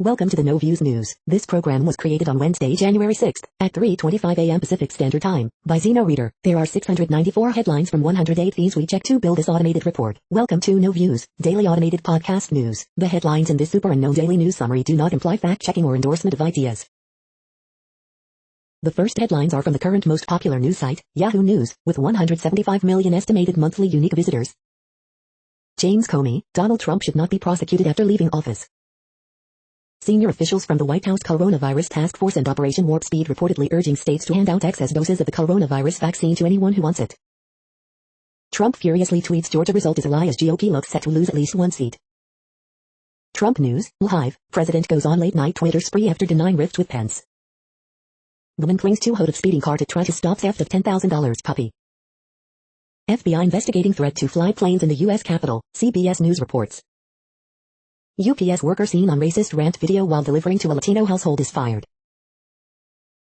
Welcome to the No Views News. This program was created on Wednesday, January 6th at 3:25 a.m. Pacific Standard Time by Zeno Reader. There are 694 headlines from 108 things we check to build this automated report. Welcome to No Views, daily automated podcast news. The headlines in this super unknown daily news summary do not imply fact-checking or endorsement of ideas. The first headlines are from the current most popular news site, Yahoo News, with 175 million estimated monthly unique visitors. James Comey, Donald Trump should not be prosecuted after leaving office. Senior officials from the White House Coronavirus Task Force and Operation Warp Speed reportedly urging states to hand out excess doses of the coronavirus vaccine to anyone who wants it. Trump furiously tweets Georgia result is a lie as GOP looks set to lose at least one seat. Trump News, live, President goes on late-night Twitter spree after denying rift with Pence. Woman clings to hood of speeding car to try to stop theft of $10,000 puppy. FBI investigating threat to fly planes in the U.S. Capitol, CBS News reports. UPS worker seen on racist rant video while delivering to a Latino household is fired.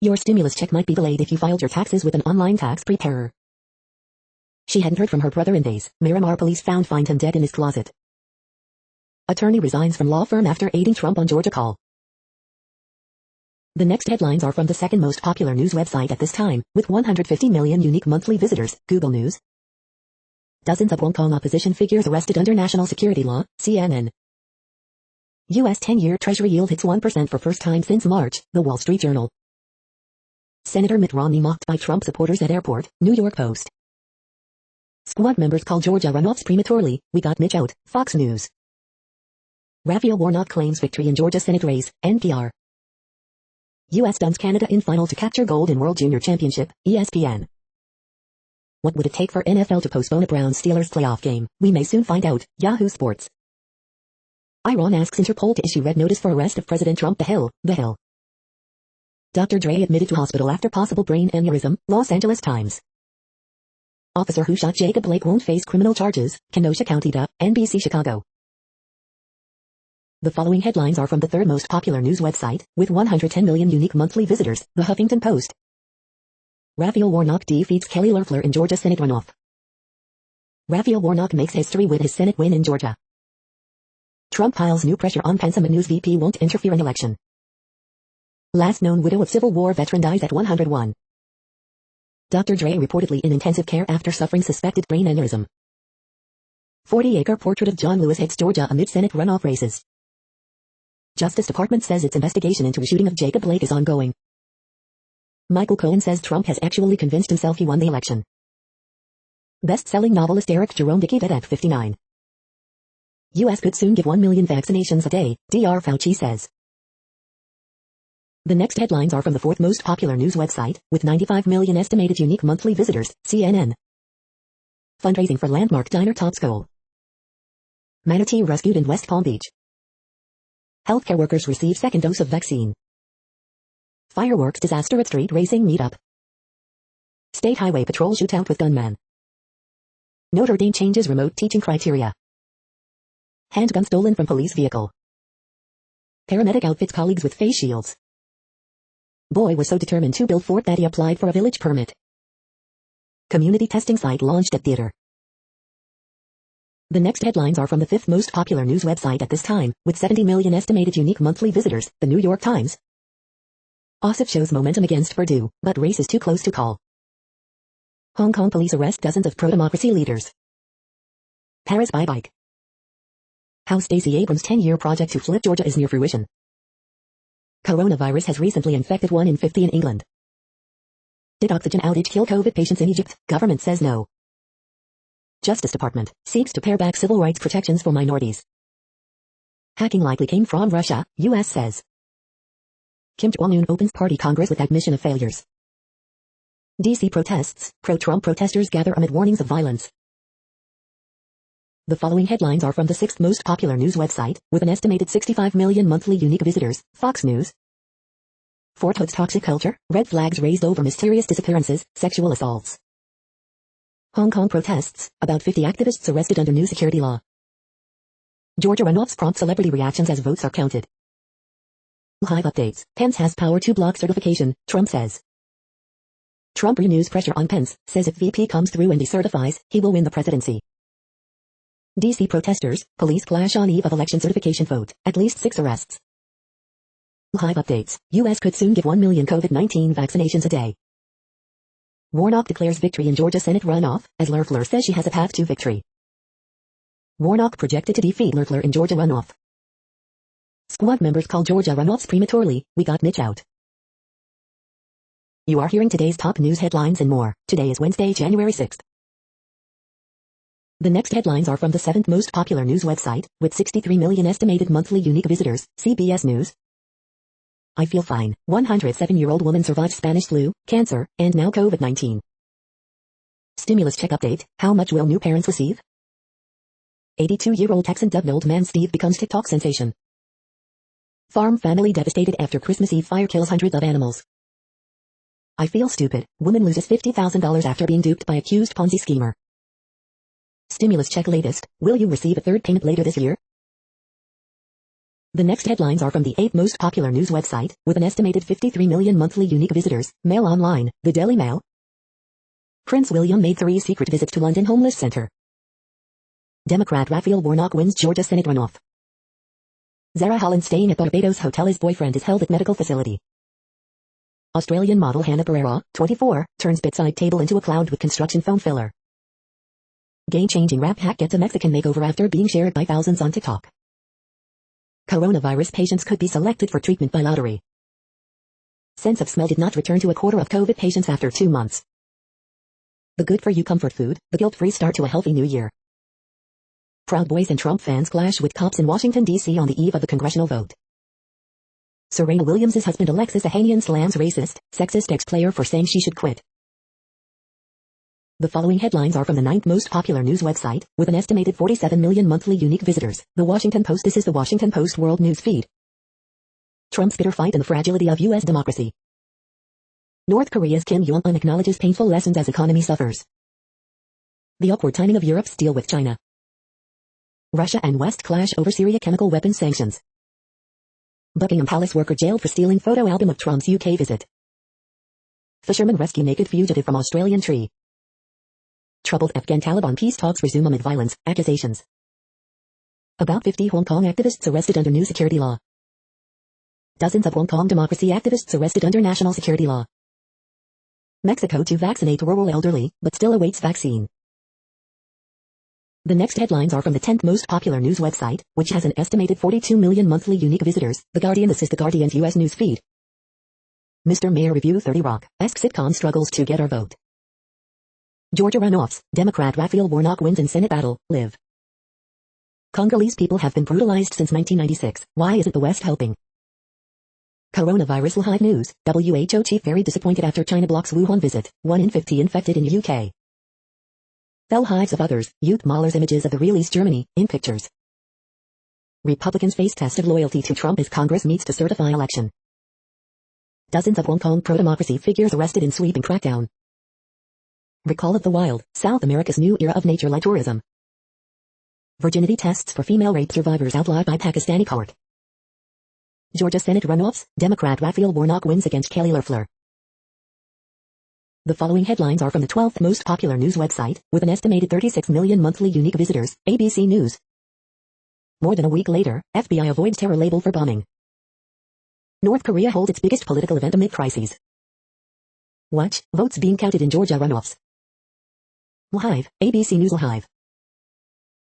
Your stimulus check might be delayed if you filed your taxes with an online tax preparer. She hadn't heard from her brother in days. Miramar police find him dead in his closet. Attorney resigns from law firm after aiding Trump on Georgia call. The next headlines are from the second most popular news website at this time, with 150 million unique monthly visitors, Google News. Dozens of Hong Kong opposition figures arrested under national security law, CNN. U.S. 10-year Treasury yield hits 1% for first time since March, The Wall Street Journal. Senator Mitt Romney mocked by Trump supporters at airport, New York Post. Squad members call Georgia runoffs prematurely, we got Mitch out, Fox News. Raphael Warnock claims victory in Georgia Senate race, NPR. U.S. stuns Canada in final to capture gold in World Junior Championship, ESPN. What would it take for NFL to postpone a Browns-Steelers playoff game? We may soon find out, Yahoo Sports. Iran asks Interpol to issue red notice for arrest of President Trump. The Hill. Dr. Dre admitted to hospital after possible brain aneurysm, Los Angeles Times. Officer who shot Jacob Blake won't face criminal charges, Kenosha County. NBC Chicago. The following headlines are from the third most popular news website, with 110 million unique monthly visitors, The Huffington Post. Raphael Warnock defeats Kelly Loeffler in Georgia Senate runoff. Raphael Warnock makes history with his Senate win in Georgia. Trump piles new pressure on Pence. News VP won't interfere in election. Last known widow of Civil War veteran dies at 101. Dr. Dre reportedly in intensive care after suffering suspected brain aneurysm. 40-acre portrait of John Lewis hits Georgia amid Senate runoff races. Justice Department says its investigation into the shooting of Jacob Blake is ongoing. Michael Cohen says Trump has actually convinced himself he won the election. Best-selling novelist Eric Jerome Dickey dead at 59. U.S. could soon give 1 million vaccinations a day, Dr. Fauci says. The next headlines are from the fourth most popular news website, with 95 million estimated unique monthly visitors, CNN. Fundraising for landmark diner tops goal. Manatee rescued in West Palm Beach. Healthcare workers receive second dose of vaccine. Fireworks disaster at street racing meetup. State Highway Patrol shootout with gunman. Notre Dame changes remote teaching criteria. Handgun stolen from police vehicle. Paramedic outfits colleagues with face shields. Boy was so determined to build fort that he applied for a village permit. Community testing site launched at theater. The next headlines are from the fifth most popular news website at this time, with 70 million estimated unique monthly visitors, The New York Times. Ossoff shows momentum against Purdue, but race is too close to call. Hong Kong police arrest dozens of pro-democracy leaders. Paris by bike. How Stacey Abrams' 10-year project to flip Georgia is near fruition. Coronavirus has recently infected 1 in 50 in England. Did oxygen outage kill COVID patients in Egypt? Government says no. Justice Department seeks to pare back civil rights protections for minorities. Hacking likely came from Russia, U.S. says. Kim Jong-un opens party Congress with admission of failures. D.C. protests, pro-Trump protesters gather amid warnings of violence. The following headlines are from the sixth most popular news website, with an estimated 65 million monthly unique visitors, Fox News. Fort Hood's toxic culture, red flags raised over mysterious disappearances, sexual assaults. Hong Kong protests, about 50 activists arrested under new security law. Georgia runoffs prompt celebrity reactions as votes are counted. Live updates, Pence has power to block certification, Trump says. Trump renews pressure on Pence, says if VP comes through and decertifies, he will win the presidency. D.C. protesters, police clash on eve of election certification vote, at least 6 arrests. Live updates. U.S. could soon give 1 million COVID-19 vaccinations a day. Warnock declares victory in Georgia Senate runoff, as Loeffler says she has a path to victory. Warnock projected to defeat Loeffler in Georgia runoff. Squad members call Georgia runoffs prematurely, we got Mitch out. You are hearing today's top news headlines and more. Today is Wednesday, January 6th. The next headlines are from the 7th most popular news website, with 63 million estimated monthly unique visitors, CBS News. I feel fine. 107-year-old woman survived Spanish flu, cancer, and now COVID-19. Stimulus check update. How much will new parents receive? 82-year-old Texan dubbed Old Man Steve becomes TikTok sensation. Farm family devastated after Christmas Eve fire kills hundreds of animals. I feel stupid. Woman loses $50,000 after being duped by accused Ponzi schemer. Stimulus check latest. Will you receive a third payment later this year? The next headlines are from the 8th most popular news website, with an estimated 53 million monthly unique visitors, Mail Online, the Daily Mail. Prince William made 3 secret visits to London homeless center. Democrat Raphael Warnock wins Georgia Senate runoff. Zara Holland staying at Barbados hotel as boyfriend is held at medical facility. Australian model Hannah Pereira, 24, turns bedside table into a cloud with construction foam filler. Game-changing rap hack gets a Mexican makeover after being shared by thousands on TikTok. Coronavirus patients could be selected for treatment by lottery. Sense of smell did not return to a quarter of COVID patients after 2 months. The good-for-you comfort food, the guilt-free start to a healthy new year. Proud Boys and Trump fans clash with cops in Washington, D.C. on the eve of the congressional vote. Serena Williams' husband Alexis Ohanian slams racist, sexist ex-player for saying she should quit. The following headlines are from the 9th most popular news website, with an estimated 47 million monthly unique visitors, The Washington Post. This is The Washington Post World News Feed. Trump's bitter fight and the fragility of U.S. democracy. North Korea's Kim Jong-un acknowledges painful lessons as economy suffers. The awkward timing of Europe's deal with China. Russia and West clash over Syria chemical weapons sanctions. Buckingham Palace worker jailed for stealing photo album of Trump's UK visit. Fishermen rescue naked fugitive from Australian tree. Troubled Afghan Taliban peace talks resume amid violence, accusations. About 50 Hong Kong activists arrested under new security law. Dozens of Hong Kong democracy activists arrested under national security law. Mexico to vaccinate rural elderly, but still awaits vaccine. The next headlines are from the 10th most popular news website, which has an estimated 42 million monthly unique visitors, The Guardian. This is The Guardian's U.S. news feed. Mr. Mayor review 30 Rock-esque sitcom struggles to get our vote. Georgia runoffs, Democrat Raphael Warnock wins in Senate battle, live. Congolese people have been brutalized since 1996, why isn't the West helping? Coronavirus live news, WHO chief very disappointed after China blocks Wuhan visit, 1 in 50 infected in UK. Fell hives of others, youth maulers images of the real East Germany, in pictures. Republicans face test of loyalty to Trump as Congress meets to certify election. Dozens of Hong Kong pro-democracy figures arrested in sweeping crackdown. Recall of the Wild, South America's new era of nature-led tourism. Virginity tests for female rape survivors outlawed by Pakistani court. Georgia Senate runoffs, Democrat Raphael Warnock wins against Kelly Loeffler. The following headlines are from the 12th most popular news website, with an estimated 36 million monthly unique visitors, ABC News. More than a week later, FBI avoids terror label for bombing. North Korea holds its biggest political event amid crises. Watch, votes being counted in Georgia runoffs. Live, ABC News Live.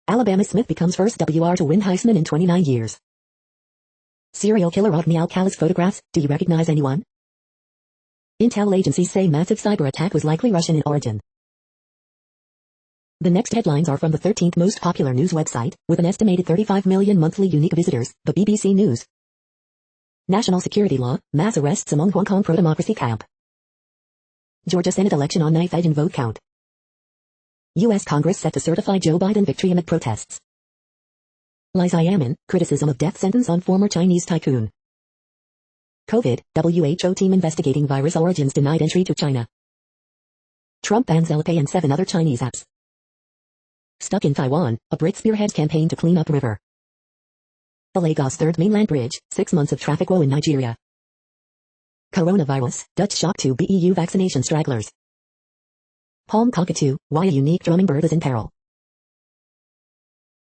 Alabama Smith becomes first WR to win Heisman in 29 years. Serial killer Rodney Alcala's photographs, do you recognize anyone? Intel agencies say massive cyber attack was likely Russian in origin. The next headlines are from the 13th most popular news website, with an estimated 35 million monthly unique visitors, the BBC News. National security law, mass arrests among Hong Kong pro-democracy camp. Georgia Senate election on knife edge and vote count. U.S. Congress set to certify Joe Biden victory amid protests. Lai Xiamen, criticism of death sentence on former Chinese tycoon. COVID, WHO team investigating virus origins denied entry to China. Trump bans Alipay and 7 other Chinese apps. Stuck in Taiwan, a Brit spearheads campaign to clean up river. The Lagos third mainland bridge, 6 months of traffic woe in Nigeria. Coronavirus, Dutch shock to BEU vaccination stragglers. Palm cockatoo, why a unique drumming bird is in peril.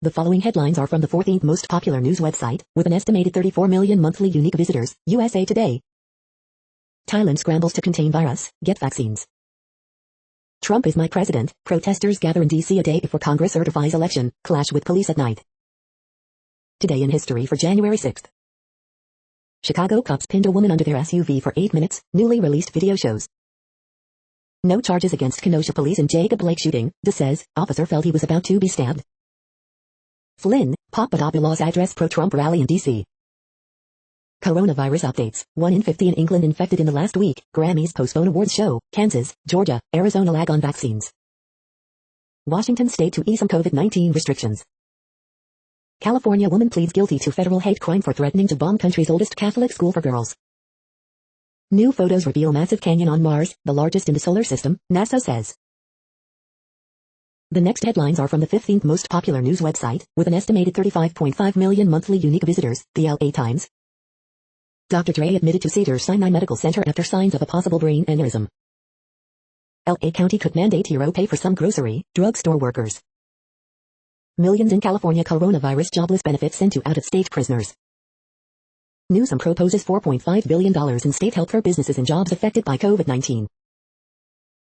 The following headlines are from the 14th most popular news website, with an estimated 34 million monthly unique visitors, USA Today. Thailand scrambles to contain virus, get vaccines. Trump is my president, protesters gather in D.C. a day before Congress certifies election, clash with police at night. Today in history for January 6th. Chicago cops pinned a woman under their SUV for 8 minutes, newly released video shows. No charges against Kenosha police in Jacob Blake shooting, DA says, officer felt he was about to be stabbed. Flynn, Papadopoulos address pro-Trump rally in D.C. Coronavirus updates, 1 in 50 in England infected in the last week, Grammys postpone awards show, Kansas, Georgia, Arizona lag on vaccines. Washington state to ease some COVID-19 restrictions. California woman pleads guilty to federal hate crime for threatening to bomb country's oldest Catholic school for girls. New photos reveal massive canyon on Mars, the largest in the solar system, NASA says. The next headlines are from the 15th most popular news website, with an estimated 35.5 million monthly unique visitors, the LA Times. Dr. Dre admitted to Cedars-Sinai Medical Center after signs of a possible brain aneurysm. LA County could mandate hero pay for some grocery, drugstore workers. Millions in California coronavirus jobless benefits sent to out-of-state prisoners. Newsom proposes $4.5 billion in state help for businesses and jobs affected by COVID-19.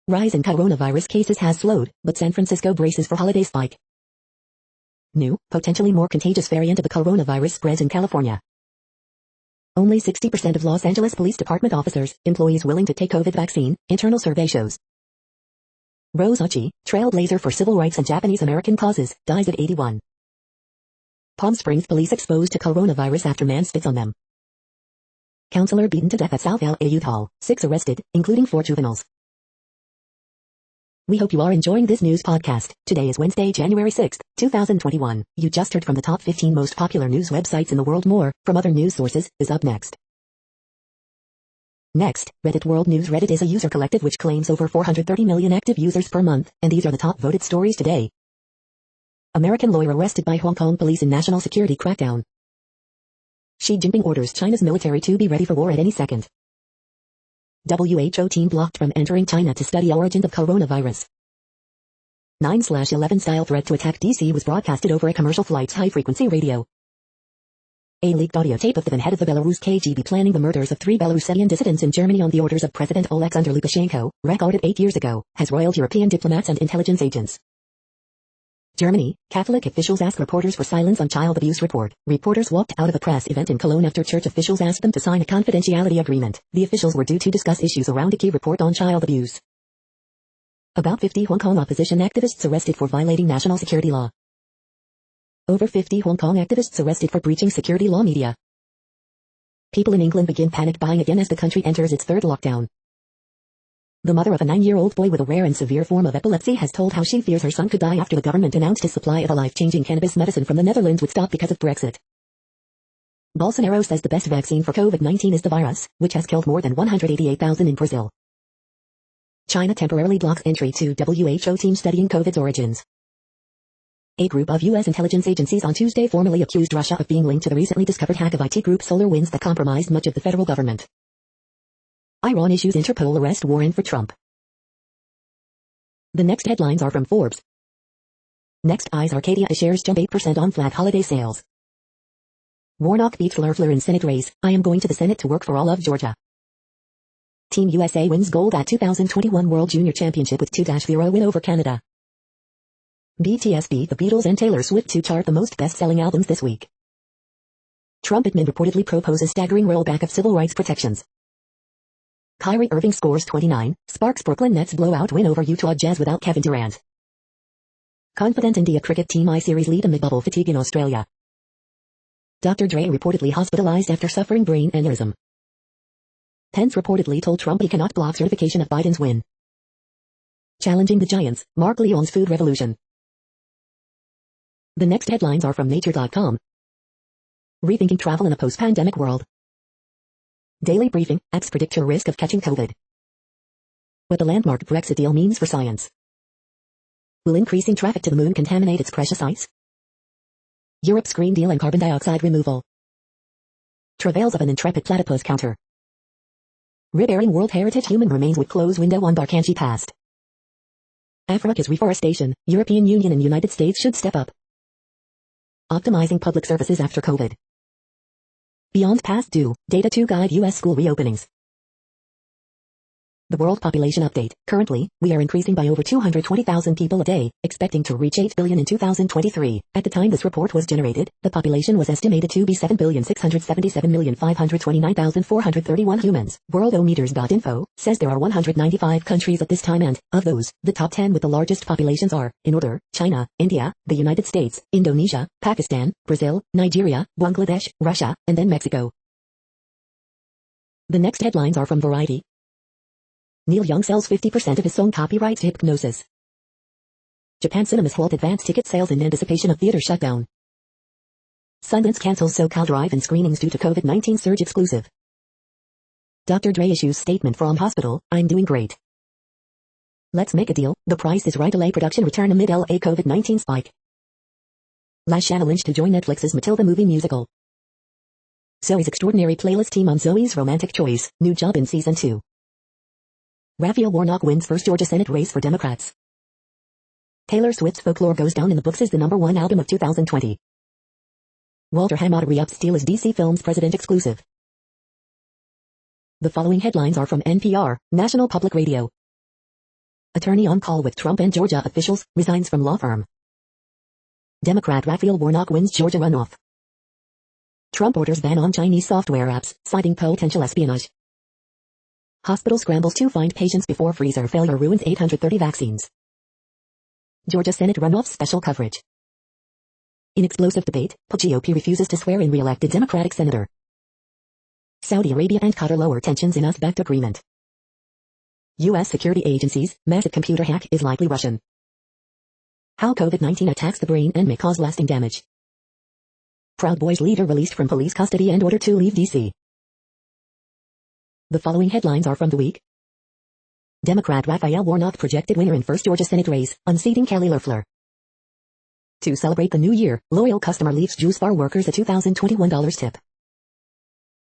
Rise in coronavirus cases has slowed, but San Francisco braces for holiday spike. New, potentially more contagious variant of the coronavirus spreads in California. Only 60% of Los Angeles Police Department officers, employees willing to take COVID vaccine, internal survey shows. Rose Ochi, trailblazer for civil rights and Japanese American causes, dies at 81. Palm Springs police exposed to coronavirus after man spits on them. Counselor beaten to death at South LA Youth Hall, 6 arrested, including 4 juveniles. We hope you are enjoying this news podcast. Today is Wednesday, January 6th, 2021. You just heard from the top 15 most popular news websites in the world. More, from other news sources, is up next. Next, Reddit World News. Reddit is a user collective which claims over 430 million active users per month, and these are the top voted stories today. American lawyer arrested by Hong Kong police in national security crackdown. Xi Jinping orders China's military to be ready for war at any second. WHO team blocked from entering China to study origins of coronavirus. 9/11 style threat to attack DC was broadcasted over a commercial flight's high-frequency radio. A leaked audio tape of the then head of the Belarus KGB planning the murders of 3 Belarusian dissidents in Germany on the orders of President Alexander Lukashenko, recorded 8 years ago, has roiled European diplomats and intelligence agents. Germany, Catholic officials ask reporters for silence on child abuse report. Reporters walked out of a press event in Cologne after church officials asked them to sign a confidentiality agreement. The officials were due to discuss issues around a key report on child abuse. About 50 Hong Kong opposition activists arrested for violating national security law. Over 50 Hong Kong activists arrested for breaching security law. Media. People in England begin panic buying again as the country enters its 3rd lockdown. The mother of a 9-year-old boy with a rare and severe form of epilepsy has told how she fears her son could die after the government announced his supply of a life-changing cannabis medicine from the Netherlands would stop because of Brexit. Bolsonaro says the best vaccine for COVID-19 is the virus, which has killed more than 188,000 in Brazil. China temporarily blocks entry to WHO team studying COVID's origins. A group of U.S. intelligence agencies on Tuesday formally accused Russia of being linked to the recently discovered hack of IT group SolarWinds that compromised much of the federal government. Iran issues Interpol arrest warrant for Trump. The next headlines are from Forbes. Next, Eyes Arcadia shares jump 8% on flag holiday sales. Warnock beats Loeffler in Senate race. I am going to the Senate to work for all of Georgia. Team USA wins gold at 2021 World Junior Championship with 2-0 win over Canada. BTS beat the Beatles and Taylor Swift to chart the most best-selling albums this week. Trump admin reportedly proposes staggering rollback of civil rights protections. Kyrie Irving scores 29, sparks Brooklyn Nets blowout win over Utah Jazz without Kevin Durant. Confident India cricket team I-Series lead amid bubble fatigue in Australia. Dr. Dre reportedly hospitalized after suffering brain aneurysm. Pence reportedly told Trump he cannot block certification of Biden's win. Challenging the Giants, Mark Leon's food revolution. The next headlines are from Nature.com. Rethinking travel in a post-pandemic world. Daily Briefing, apps predict your risk of catching COVID. What the landmark Brexit deal means for science. Will increasing traffic to the moon contaminate its precious ice? Europe's Green Deal and carbon dioxide removal. Travails of an intrepid platypus counter. Repairing World Heritage human remains with closed window on Barkanchi past. Africa's reforestation, European Union and United States should step up. Optimizing public services after COVID. Beyond past due, data to guide U.S. school reopenings. The world population update. Currently, we are increasing by over 220,000 people a day, expecting to reach 8 billion in 2023. At the time this report was generated, the population was estimated to be 7,677,529,431 humans. Worldometers.info says there are 195 countries at this time and, of those, the top 10 with the largest populations are, in order, China, India, the United States, Indonesia, Pakistan, Brazil, Nigeria, Bangladesh, Russia, and then Mexico. The next headlines are from Variety. Neil Young sells 50% of his song copyright to Hypnosis. Japan cinemas halt advance ticket sales in anticipation of theater shutdown. Sundance cancels SoCal drive-in screenings due to COVID-19 surge exclusive. Dr. Dre issues statement from hospital, I'm doing great. Let's make a deal, The Price is Right LA production return amid LA COVID-19 spike. Last challenge to join Netflix's Matilda movie musical. Zoe's Extraordinary Playlist team on Zoe's Romantic Choice, new job in season 2. Raphael Warnock wins first Georgia Senate race for Democrats. Taylor Swift's Folklore goes down in the books as the #1 album of 2020. Walter Hamada re-ups deal as DC Films president exclusive. The following headlines are from NPR, National Public Radio. Attorney on call with Trump and Georgia officials, resigns from law firm. Democrat Raphael Warnock wins Georgia runoff. Trump orders ban on Chinese software apps, citing potential espionage. Hospital scrambles to find patients before freezer failure ruins 830 vaccines. Georgia Senate runoff special coverage. In explosive debate, GOP refuses to swear in re-elected Democratic senator. Saudi Arabia and Qatar lower tensions in US-backed agreement. U.S. security agencies, massive computer hack is likely Russian. How COVID-19 attacks the brain and may cause lasting damage. Proud Boys leader released from police custody and ordered to leave D.C. The following headlines are from The Week. Democrat Raphael Warnock projected winner in first Georgia Senate race, unseating Kelly Loeffler. To celebrate the new year, loyal customer leaves Juice Bar workers a $2,021 tip.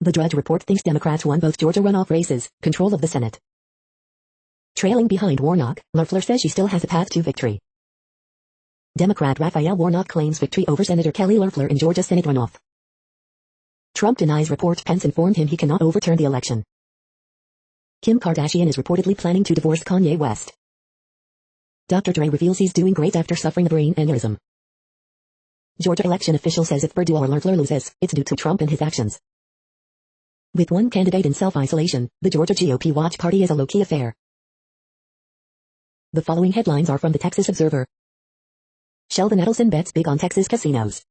The Drudge Report thinks Democrats won both Georgia runoff races, control of the Senate. Trailing behind Warnock, Loeffler says she still has a path to victory. Democrat Raphael Warnock claims victory over Senator Kelly Loeffler in Georgia Senate runoff. Trump denies report Pence informed him he cannot overturn the election. Kim Kardashian is reportedly planning to divorce Kanye West. Dr. Dre reveals he's doing great after suffering a brain aneurysm. Georgia election official says if Perdue or Loeffler loses, it's due to Trump and his actions. With one candidate in self-isolation, the Georgia GOP watch party is a low-key affair. The following headlines are from the Texas Observer. Sheldon Adelson bets big on Texas casinos.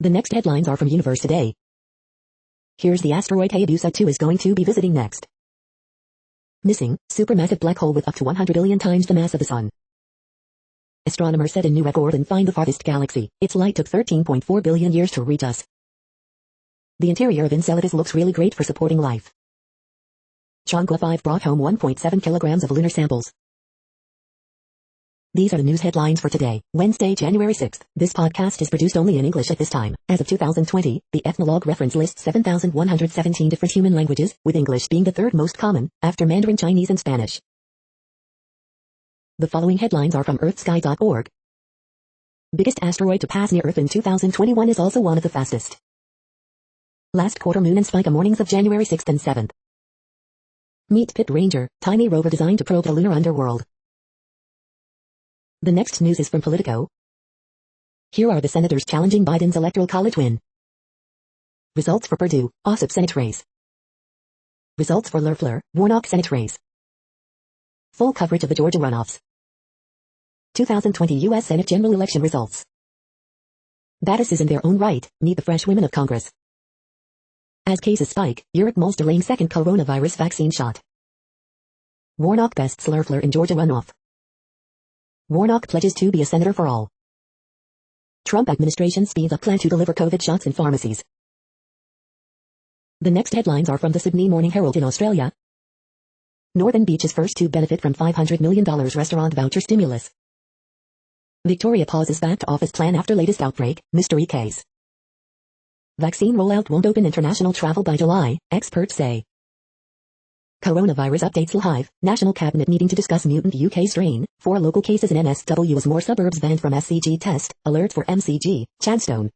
The next headlines are from Universe Today. Here's the asteroid Hayabusa 2 is going to be visiting next. Missing, supermassive black hole with up to 100 billion times the mass of the Sun. Astronomers set a new record and find the farthest galaxy. Its light took 13.4 billion years to reach us. The interior of Enceladus looks really great for supporting life. Chang'e 5 brought home 1.7 kilograms of lunar samples. These are the news headlines for today, Wednesday, January 6th. This podcast is produced only in English at this time. As of 2020, the Ethnologue reference lists 7,117 different human languages, with English being the third most common, after Mandarin Chinese and Spanish. The following headlines are from earthsky.org. Biggest asteroid to pass near Earth in 2021 is also one of the fastest. Last quarter moon and spike mornings of January 6th and 7th. Meet Pit Ranger, tiny rover designed to probe the lunar underworld. The next news is from Politico. Here are the senators challenging Biden's Electoral College win. Results for Perdue, Ossoff Senate race. Results for Loeffler, Warnock Senate race. Full coverage of the Georgia runoffs. 2020 U.S. Senate general election results. Badasses in their own right, meet the fresh women of Congress. As cases spike, Eric Moll's delaying second coronavirus vaccine shot. Warnock bests Loeffler in Georgia runoff. Warnock pledges to be a senator for all. Trump administration speeds up plan to deliver COVID shots in pharmacies. The next headlines are from the Sydney Morning Herald in Australia. Northern Beach is first to benefit from $500 million restaurant voucher stimulus. Victoria pauses back to office plan after latest outbreak, mystery case. Vaccine rollout won't open international travel by July, experts say. Coronavirus updates live. National Cabinet meeting to discuss mutant UK strain. 4 local cases in MSW as more suburbs banned from SCG test. Alert for MCG. Chadstone.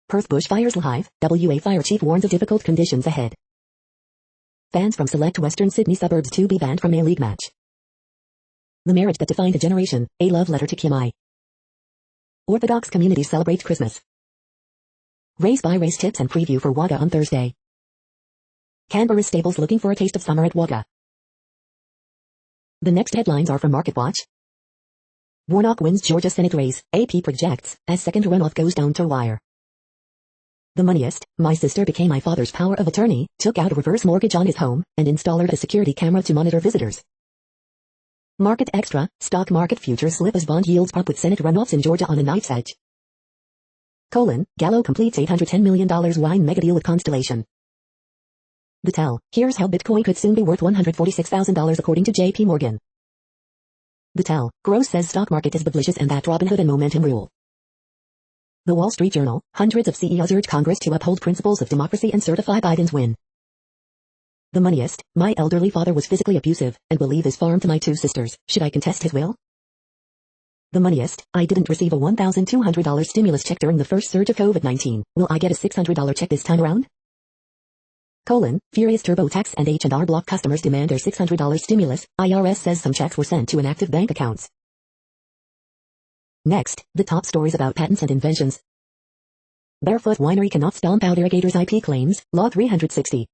Perth bushfires live. WA fire chief warns of difficult conditions ahead. Fans from select Western Sydney suburbs to be banned from A-League match. The marriage that defined a generation. A love letter to Kim I. Orthodox communities celebrate Christmas. Race by race tips and preview for Wagga on Thursday. Canberra stables looking for a taste of summer at Wagga. The next headlines are from MarketWatch. Warnock wins Georgia Senate race, AP projects, as second runoff goes down to wire. The Moneyest, my sister became my father's power of attorney, took out a reverse mortgage on his home, and installed a security camera to monitor visitors. Market Extra, stock market futures slip as bond yields pop with Senate runoffs in Georgia on a knife's edge. Gallo completes $810 million wine mega deal with Constellation. The Tell, here's how Bitcoin could soon be worth $146,000 according to JP Morgan. The Tell, Gross says stock market is bullish and that Robinhood and Momentum rule. The Wall Street Journal, hundreds of CEOs urge Congress to uphold principles of democracy and certify Biden's win. The Moneyest, my elderly father was physically abusive, and will leave his farm to my 2 sisters, should I contest his will? The Moneyest, I didn't receive a $1,200 stimulus check during the first surge of COVID-19, will I get a $600 check this time around? Furious TurboTax and H&R Block customers demand their $600 stimulus, IRS says some checks were sent to inactive bank accounts. Next, the top stories about patents and inventions. Barefoot Winery cannot stomp out irrigators' IP claims, Law 360.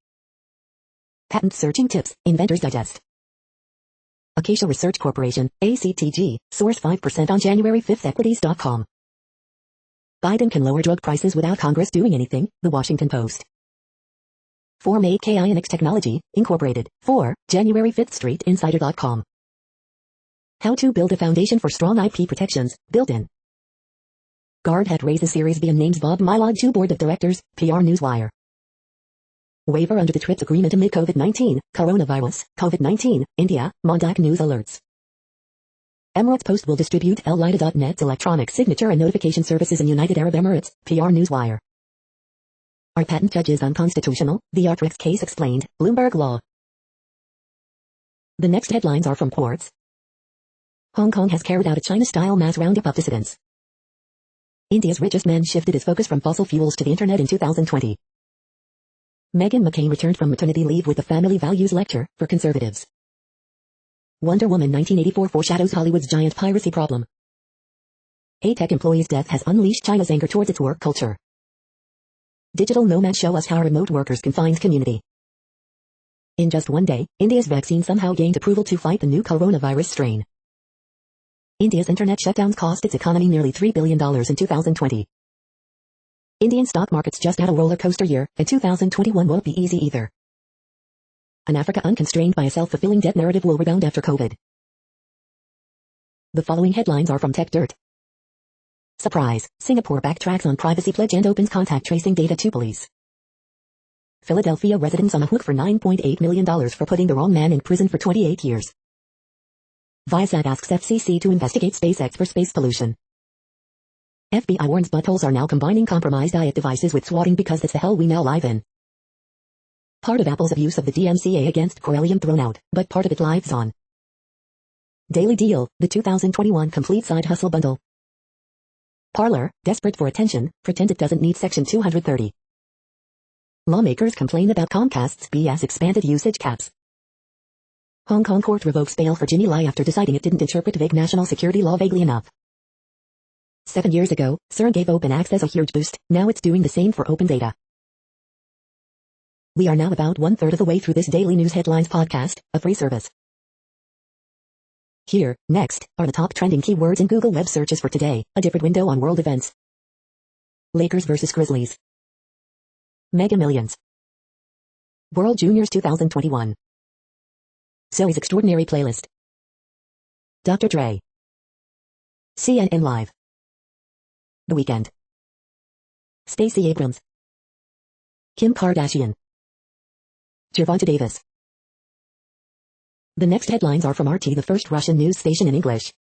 Patent searching tips, Inventor's Digest. Acacia Research Corporation, ACTG, source 5% on January 5th equities.com. Biden can lower drug prices without Congress doing anything, The Washington Post. Form 8K Ionix Technology, Incorporated, 4, January 5th Street Insider.com. How to build a foundation for strong IP protections, built-in. Guardhead raises Series B and names Bob Mylod to board of directors, PR Newswire. Waiver under the TRIPS agreement amid COVID-19, coronavirus, COVID-19, India, Mondak News alerts. Emirates Post will distribute LIDA.net's electronic signature and notification services in United Arab Emirates, PR Newswire. Are patent judges unconstitutional? The Artrix case explained, Bloomberg Law. The next headlines are from Quartz. Hong Kong has carried out a China-style mass roundup of dissidents. India's richest man shifted his focus from fossil fuels to the internet in 2020. Meghan McCain returned from maternity leave with a family values lecture for conservatives. Wonder Woman 1984 foreshadows Hollywood's giant piracy problem. A tech employee's death has unleashed China's anger towards its work culture. Digital nomads show us how remote workers can find community. In just one day, India's vaccine somehow gained approval to fight the new coronavirus strain. India's internet shutdowns cost its economy nearly $3 billion in 2020. Indian stock markets just had a roller coaster year, and 2021 won't be easy either. An Africa unconstrained by a self-fulfilling debt narrative will rebound after COVID. The following headlines are from Tech Dirt. Surprise, Singapore backtracks on privacy pledge and opens contact tracing data to police. Philadelphia residents on a hook for $9.8 million for putting the wrong man in prison for 28 years. Viasat asks FCC to investigate SpaceX for space pollution. FBI warns buttholes are now combining compromised IoT devices with swatting because that's the hell we now live in. Part of Apple's abuse of the DMCA against Corellium thrown out, but part of it lives on. Daily Deal, the 2021 complete side hustle bundle. Parler, desperate for attention, pretend it doesn't need Section 230. Lawmakers complain about Comcast's BS expanded usage caps. Hong Kong court revokes bail for Jimmy Lai after deciding it didn't interpret vague national security law vaguely enough. 7 years ago, CERN gave open access a huge boost, now it's doing the same for open data. We are now about 1/3 of the way through this daily news headlines podcast, a free service. Here, next, are the top trending keywords in Google web searches for today, a different window on world events. Lakers vs Grizzlies. Mega Millions. World Juniors 2021. Zoe's Extraordinary Playlist. Dr. Dre. CNN Live. The Weeknd. Stacey Abrams. Kim Kardashian. Gervonta Davis. The next headlines are from RT, the first Russian news station in English.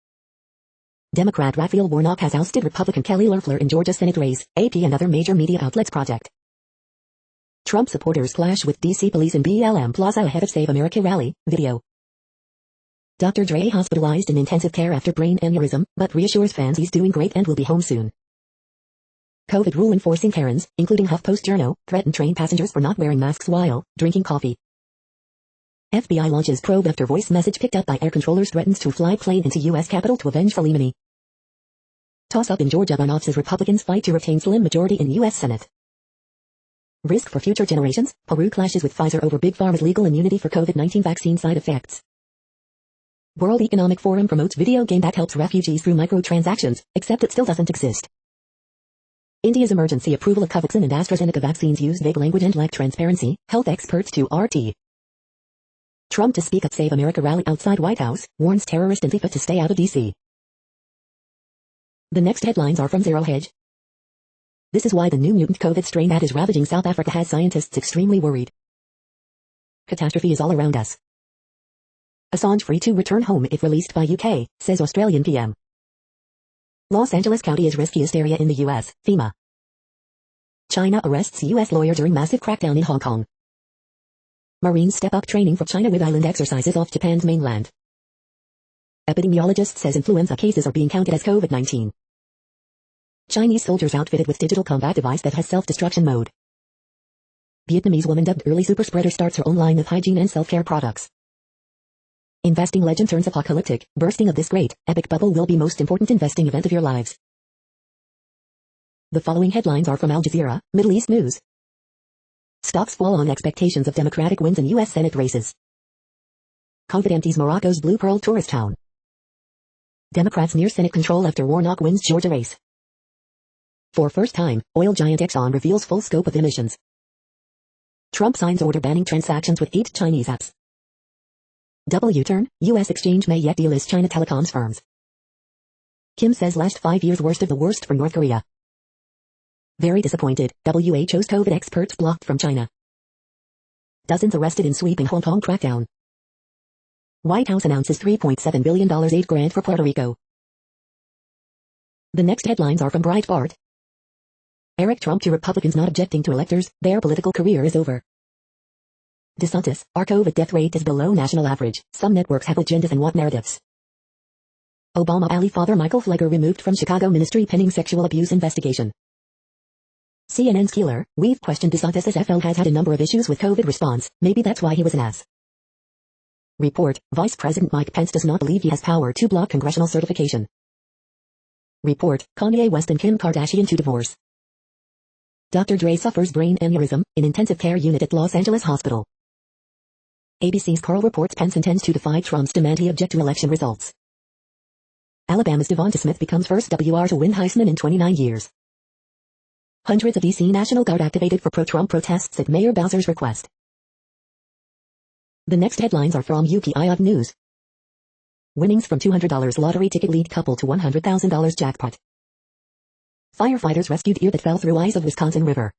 Democrat Raphael Warnock has ousted Republican Kelly Loeffler in Georgia Senate race, AP and other major media outlets project. Trump supporters clash with DC police in BLM Plaza ahead of Save America rally, video. Dr. Dre hospitalized in intensive care after brain aneurysm, but reassures fans he's doing great and will be home soon. COVID rule enforcing Karens, including HuffPost Journo, threaten train passengers for not wearing masks while drinking coffee. FBI launches probe after voice message picked up by air controllers threatens to fly plane into U.S. Capitol to avenge Soleimani. Toss-up in Georgia runoffs as Republicans fight to retain slim majority in U.S. Senate. Risk for future generations, Peru clashes with Pfizer over Big Pharma's legal immunity for COVID-19 vaccine side effects. World Economic Forum promotes video game that helps refugees through microtransactions, except it still doesn't exist. India's emergency approval of Covaxin and AstraZeneca vaccines use vague language and lack transparency, health experts to RT. Trump to speak at Save America rally outside White House, warns terrorist Antifa to stay out of D.C. The next headlines are from Zero Hedge. This is why the new mutant COVID strain that is ravaging South Africa has scientists extremely worried. Catastrophe is all around us. Assange free to return home if released by UK, says Australian PM. Los Angeles County is riskiest area in the US, FEMA. China arrests US lawyer during massive crackdown in Hong Kong. Marines step up training for China with island exercises off Japan's mainland. Epidemiologist says influenza cases are being counted as COVID-19. Chinese soldiers outfitted with digital combat device that has self-destruction mode. Vietnamese woman dubbed early super spreader starts her own line of hygiene and self-care products. Investing legend turns apocalyptic, bursting of this great, epic bubble will be most important investing event of your lives. The following headlines are from Al Jazeera, Middle East News. Stocks fall on expectations of Democratic wins in U.S. Senate races. COVID empties Morocco's Blue Pearl tourist town. Democrats near Senate control after Warnock wins Georgia race. For first time, oil giant Exxon reveals full scope of emissions. Trump signs order banning transactions with 8 Chinese apps. Double U-turn, U.S. exchange may yet delist China telecoms firms. Kim says last 5 years worst of the worst for North Korea. Very disappointed, WHO's COVID experts blocked from China. Dozens arrested in sweeping Hong Kong crackdown. White House announces $3.7 billion aid grant for Puerto Rico. The next headlines are from Breitbart. Eric Trump to Republicans not objecting to electors, their political career is over. DeSantis, our COVID death rate is below national average. Some networks have agendas and want narratives. Obama ally father Michael Flegger removed from Chicago ministry pending sexual abuse investigation. CNN's Keeler, we've questioned DeSantis as FL has had a number of issues with COVID response, maybe that's why he was an ass. Report, Vice President Mike Pence does not believe he has power to block congressional certification. Report, Kanye West and Kim Kardashian to divorce. Dr. Dre suffers brain aneurysm, in intensive care unit at Los Angeles Hospital. ABC's Carl reports Pence intends to defy Trump's demand he object to election results. Alabama's Devonta Smith becomes first WR to win Heisman in 29 years. Hundreds of DC National Guard activated for pro-Trump protests at Mayor Bowser's request. The next headlines are from UPI News. Winnings from $200 lottery ticket lead couple to $100,000 jackpot. Firefighters rescued ear that fell through eyes of Wisconsin River.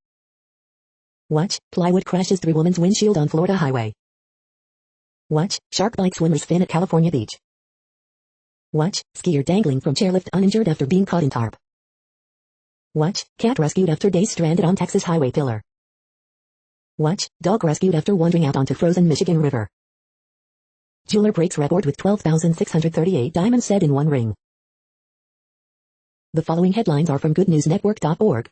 Watch, plywood crashes through woman's windshield on Florida highway. Watch, shark bites swimmer's fin at California beach. Watch, skier dangling from chairlift uninjured after being caught in tarp. Watch, cat rescued after days stranded on Texas highway pillar. Watch, dog rescued after wandering out onto frozen Michigan River. Jeweler breaks record with 12,638 diamonds set in one ring. The following headlines are from goodnewsnetwork.org.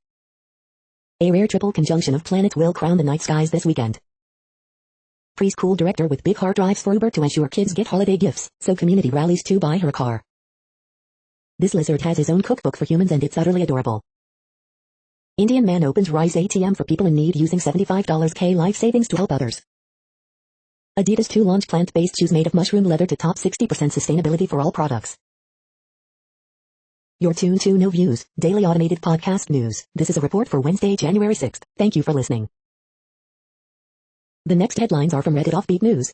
A rare triple conjunction of planets will crown the night skies this weekend. Preschool director with big heart drives for Uber to ensure kids get holiday gifts, so community rallies to buy her a car. This lizard has his own cookbook for humans and it's utterly adorable. Indian man opens Rise ATM for people in need using $75K life savings to help others. Adidas to launch plant-based shoes made of mushroom leather to top 60% sustainability for all products. You're tuned to No Views, daily automated podcast news. This is a report for Wednesday, January 6th. Thank you for listening. The next headlines are from Reddit Offbeat News.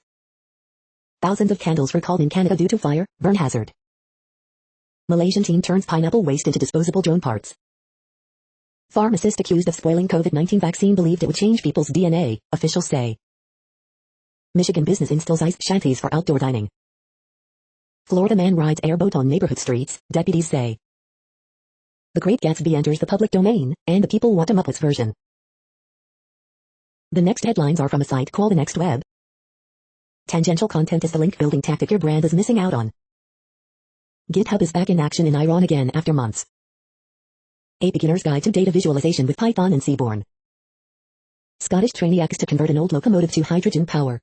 Thousands of candles recalled in Canada due to fire, burn hazard. Malaysian team turns pineapple waste into disposable drone parts. Pharmacist accused of spoiling COVID-19 vaccine believed it would change people's DNA, officials say. Michigan business installs ice shanties for outdoor dining. Florida man rides airboat on neighborhood streets, deputies say. The Great Gatsby enters the public domain, and the people want a Muppets version. The next headlines are from a site called The Next Web. Tangential content is the link building tactic your brand is missing out on. GitHub is back in action in Iran again after months. A beginner's guide to data visualization with Python and Seaborn. Scottish trainee acts to convert an old locomotive to hydrogen power.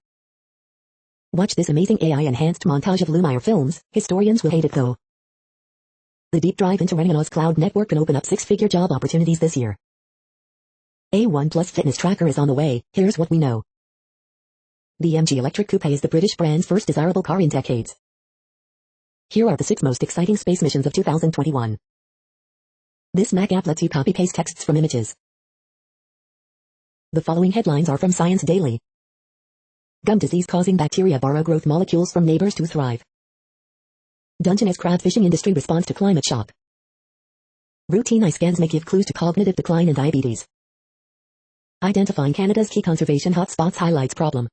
Watch this amazing AI-enhanced montage of Lumiere films, historians will hate it though. The deep dive into Renault's cloud network can open up six-figure job opportunities this year. A OnePlus fitness tracker is on the way, here's what we know. The MG Electric Coupe is the British brand's first desirable car in decades. Here are the 6 most exciting space missions of 2021. This Mac app lets you copy-paste texts from images. The following headlines are from Science Daily. Gum disease causing bacteria borrow growth molecules from neighbors to thrive. Dungeness crab fishing industry responds to climate shock. Routine eye scans may give clues to cognitive decline and diabetes. Identifying Canada's key conservation hotspots highlights problem.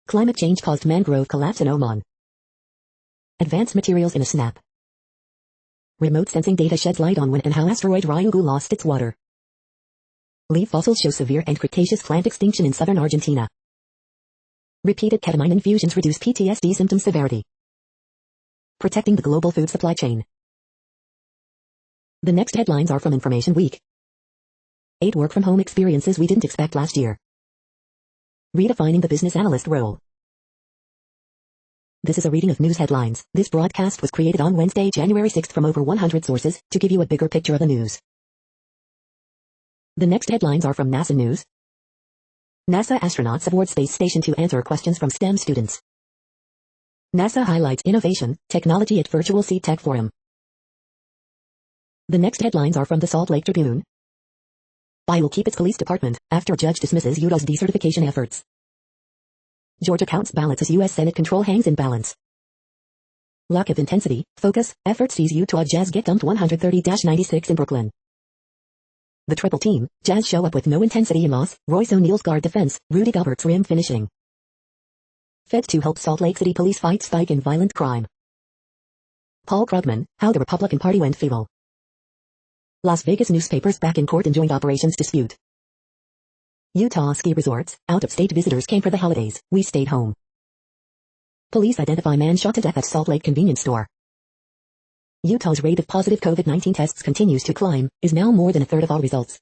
Climate change caused mangrove collapse in Oman. Advanced materials in a snap. Remote sensing data sheds light on when and how asteroid Ryugu lost its water. Leaf fossils show severe and Cretaceous plant extinction in southern Argentina. Repeated ketamine infusions reduce PTSD symptom severity. Protecting the global food supply chain. The next headlines are from Information Week. 8 work-from-home experiences we didn't expect last year. Redefining the business analyst role. This is a reading of news headlines. This broadcast was created on Wednesday, January 6th from over 100 sources to give you a bigger picture of the news. The next headlines are from NASA News. NASA astronauts aboard space station to answer questions from STEM students. NASA highlights innovation, technology at Virtual Seed Tech Forum. The next headlines are from the Salt Lake Tribune. Pi will keep its police department, after judge dismisses Utah's decertification efforts. Georgia counts ballots as U.S. Senate control hangs in balance. Lack of intensity, focus, effort sees Utah Jazz get dumped 130-96 in Brooklyn. The triple team, Jazz show up with no intensity in loss, Royce O'Neal's guard defense, Rudy Gobert's rim finishing. Fed to help Salt Lake City police fight spike in violent crime. Paul Krugman, how the Republican Party went feeble. Las Vegas newspapers back in court in joint operations dispute. Utah ski resorts, out-of-state visitors came for the holidays, we stayed home. Police identify man shot to death at Salt Lake convenience store. Utah's rate of positive COVID-19 tests continues to climb, is now more than a third of all results.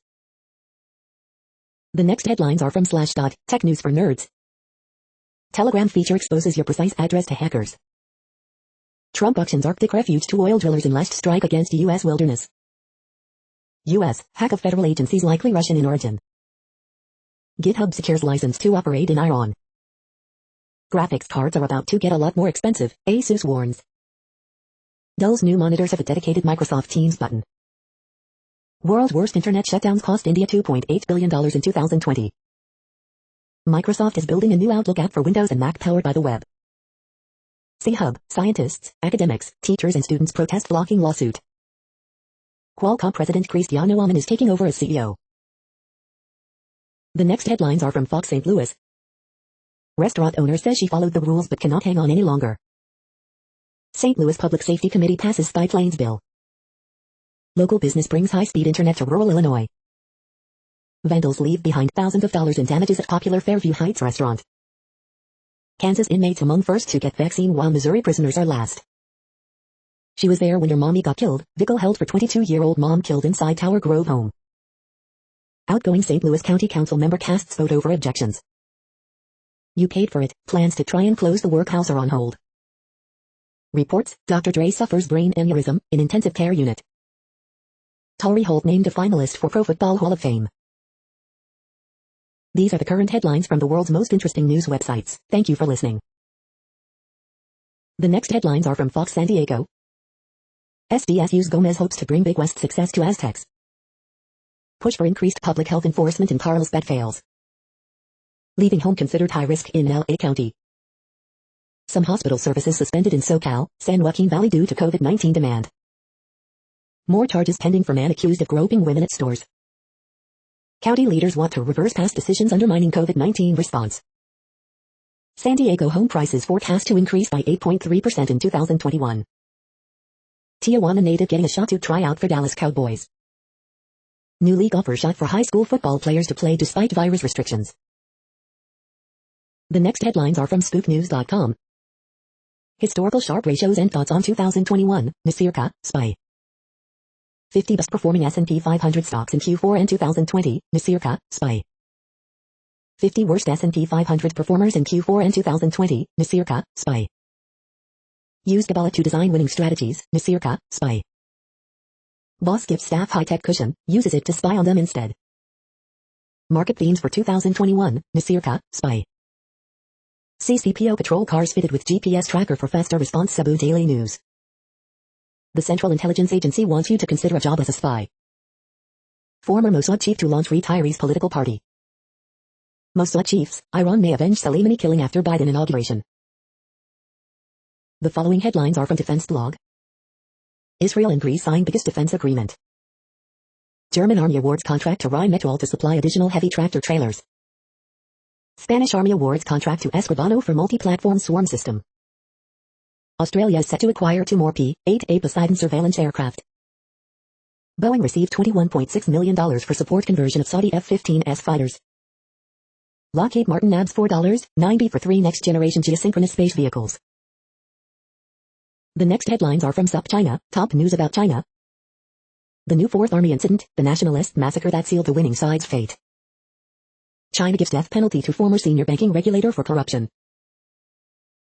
The next headlines are from Slashdot, tech news for nerds. Telegram feature exposes your precise address to hackers. Trump auctions Arctic refuge to oil drillers in last strike against U.S. wilderness. U.S. hack of federal agencies likely Russian in origin. GitHub secures license to operate in Iran. Graphics cards are about to get a lot more expensive, Asus warns. Dell's new monitors have a dedicated Microsoft Teams button. World's worst internet shutdowns cost India $2.8 billion in 2020. Microsoft is building a new Outlook app for Windows and Mac powered by the web. C-Hub, scientists, academics, teachers and students protest blocking lawsuit. Qualcomm President Cristiano Amon is taking over as CEO. The next headlines are from Fox St. Louis. Restaurant owner says she followed the rules but cannot hang on any longer. St. Louis Public Safety Committee passes Spy Planes bill. Local business brings high-speed internet to rural Illinois. Vandals leave behind thousands of dollars in damages at popular Fairview Heights restaurant. Kansas inmates among first to get vaccine while Missouri prisoners are last. She was there when your mommy got killed. Vickle held for 22-year-old mom killed inside Tower Grove home. Outgoing St. Louis County Council member casts vote over objections. You paid for it. Plans to try and close the workhouse are on hold. Reports, Dr. Dre suffers brain aneurysm in intensive care unit. Torrey Holt named a finalist for Pro Football Hall of Fame. These are the current headlines from the world's most interesting news websites. Thank you for listening. The next headlines are from Fox San Diego. SDSU's Gomez hopes to bring Big West success to Aztecs. Push for increased public health enforcement in Carlsbad fails. Leaving home considered high risk in LA County. Some hospital services suspended in SoCal, San Joaquin Valley due to COVID-19 demand. More charges pending for man accused of groping women at stores. County leaders want to reverse past decisions undermining COVID-19 response. San Diego home prices forecast to increase by 8.3% in 2021. Tijuana native getting a shot to try out for Dallas Cowboys. New league offers shot for high school football players to play despite virus restrictions. The next headlines are from spooknews.com. Historical sharp ratios and thoughts on 2021, Nasirka, SPY. 50 best performing S&P 500 stocks in Q4 and 2020, Nasirka, SPY. 50 worst S&P 500 performers in Q4 and 2020, Nasirka, SPY. Use Kabbalah to design winning strategies, Nasirka, SPY. Boss gives staff high-tech cushion, uses it to spy on them instead. Market themes for 2021, Nasirka, SPY. CCPO patrol cars fitted with GPS tracker for faster response. Cebu Daily News. The Central Intelligence Agency wants you to consider a job as a spy. Former Mossad chief to launch retirees political party. Mossad chiefs, Iran may avenge Soleimani killing after Biden inauguration. The following headlines are from Defense Blog. Israel and Greece sign biggest defense agreement. German Army awards contract to Rheinmetall to supply additional heavy tractor trailers. Spanish Army awards contract to Escribano for multi-platform swarm system. Australia is set to acquire 2 more P-8A Poseidon surveillance aircraft. Boeing received $21.6 million for support conversion of Saudi F-15S fighters. Lockheed Martin nabs $4.9 for 3 next-generation geosynchronous space vehicles. The next headlines are from SupChina, top news about China. The new Fourth Army incident, the nationalist massacre that sealed the winning side's fate. China gives death penalty to former senior banking regulator for corruption.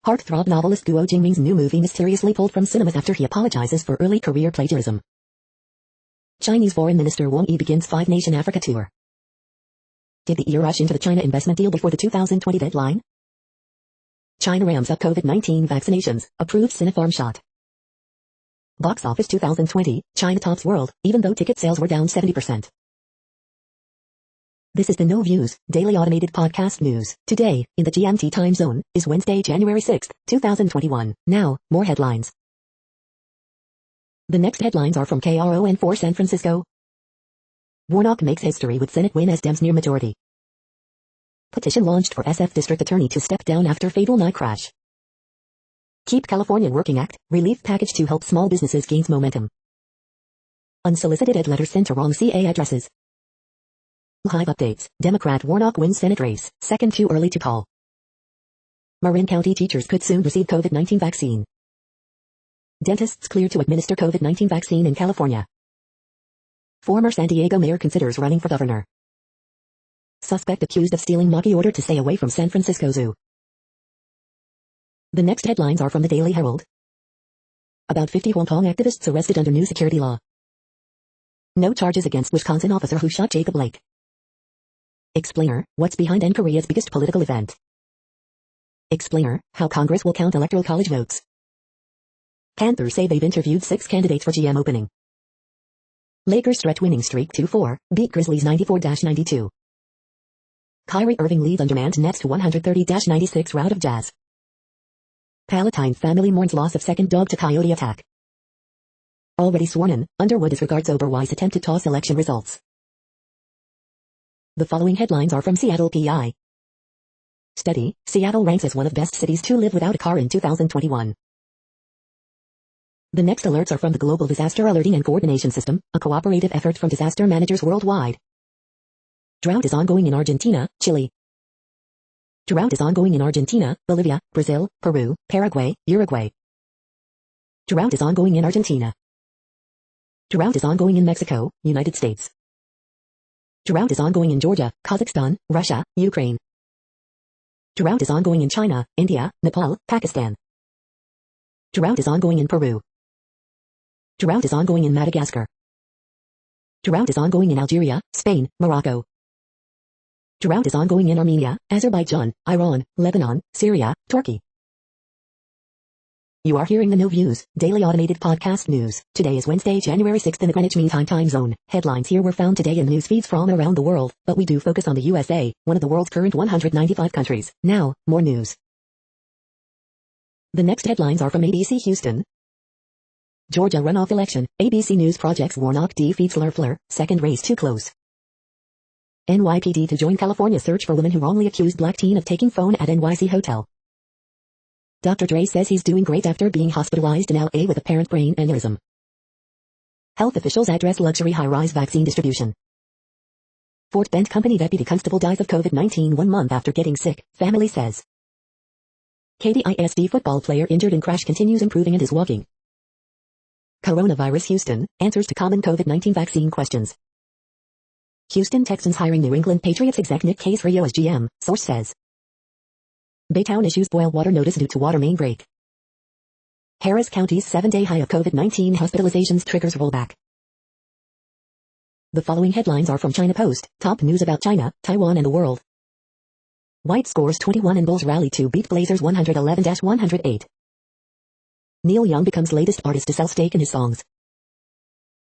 Heartthrob novelist Guo Jingming's new movie mysteriously pulled from cinemas after he apologizes for early career plagiarism. Chinese Foreign Minister Wang Yi begins 5-nation Africa tour. Did the EU rush into the China investment deal before the 2020 deadline? China ramps up COVID-19 vaccinations, approves Sinopharm shot. Box office 2020, China tops world, even though ticket sales were down 70%. This is the No Views, daily automated podcast news. Today, in the GMT time zone, is Wednesday, January 6, 2021. Now, more headlines. The next headlines are from KRON4 San Francisco. Warnock makes history with Senate win as Dems near majority. Petition launched for SF District Attorney to step down after fatal night crash. Keep California Working Act, relief package to help small businesses gains momentum. Unsolicited ed letters sent to wrong CA addresses. Live updates, Democrat Warnock wins Senate race, second too early to call. Marin County teachers could soon receive COVID-19 vaccine. Dentists cleared to administer COVID-19 vaccine in California. Former San Diego mayor considers running for governor. Suspect accused of stealing Maki ordered to stay away from San Francisco Zoo. The next headlines are from the Daily Herald. About 50 Hong Kong activists arrested under new security law. No charges against Wisconsin officer who shot Jacob Blake. Explainer, what's behind Korea's biggest political event. Explainer, how Congress will count electoral college votes. Panthers say they've interviewed 6 candidates for GM opening. Lakers stretch winning streak 2-4, beat Grizzlies 94-92. Kyrie Irving leads undermanned Nets to 130-96 rout of Jazz. Palatine family mourns loss of second dog to coyote attack. Already sworn in, Underwood disregards Oberweis attempt to toss election results. The following headlines are from Seattle PI. Study, Seattle ranks as one of best cities to live without a car in 2021. The next alerts are from the Global Disaster Alerting and Coordination System, a cooperative effort from disaster managers worldwide. Drought is ongoing in Argentina, Chile. Drought is ongoing in Argentina, Bolivia, Brazil, Peru, Paraguay, Uruguay. Drought is ongoing in Argentina. Drought is ongoing in Mexico, United States. Drought is ongoing in Georgia, Kazakhstan, Russia, Ukraine. Drought is ongoing in China, India, Nepal, Pakistan. Drought is ongoing in Peru. Drought is ongoing in Madagascar. Drought is ongoing in Algeria, Spain, Morocco. Drought is ongoing in Armenia, Azerbaijan, Iran, Lebanon, Syria, Turkey. You are hearing the No Views, daily automated podcast news. Today is Wednesday, January 6th in the Greenwich Mean Time zone. Headlines here were found today in news feeds from around the world, but we do focus on the USA, one of the world's current 195 countries. Now, more news. The next headlines are from ABC Houston. Georgia runoff election, ABC News projects Warnock defeats Loeffler, second race too close. NYPD to join California search for woman who wrongly accused black teen of taking phone at NYC hotel. Dr. Dre says he's doing great after being hospitalized in LA with apparent brain aneurysm. Health officials address luxury high-rise vaccine distribution. Fort Bend Company Deputy Constable dies of COVID-19 1 month after getting sick, family says. KDISD football player injured in crash continues improving and is walking. Coronavirus Houston, answers to common COVID-19 vaccine questions. Houston Texans hiring New England Patriots exec Nick Caserio as GM, source says. Baytown issues boil water notice due to water main break. Harris County's 7-day high of COVID-19 hospitalizations triggers rollback. The following headlines are from China Post, top news about China, Taiwan and the world. White scores 21 and Bulls rally to beat Blazers 111-108. Neil Young becomes latest artist to sell stake in his songs.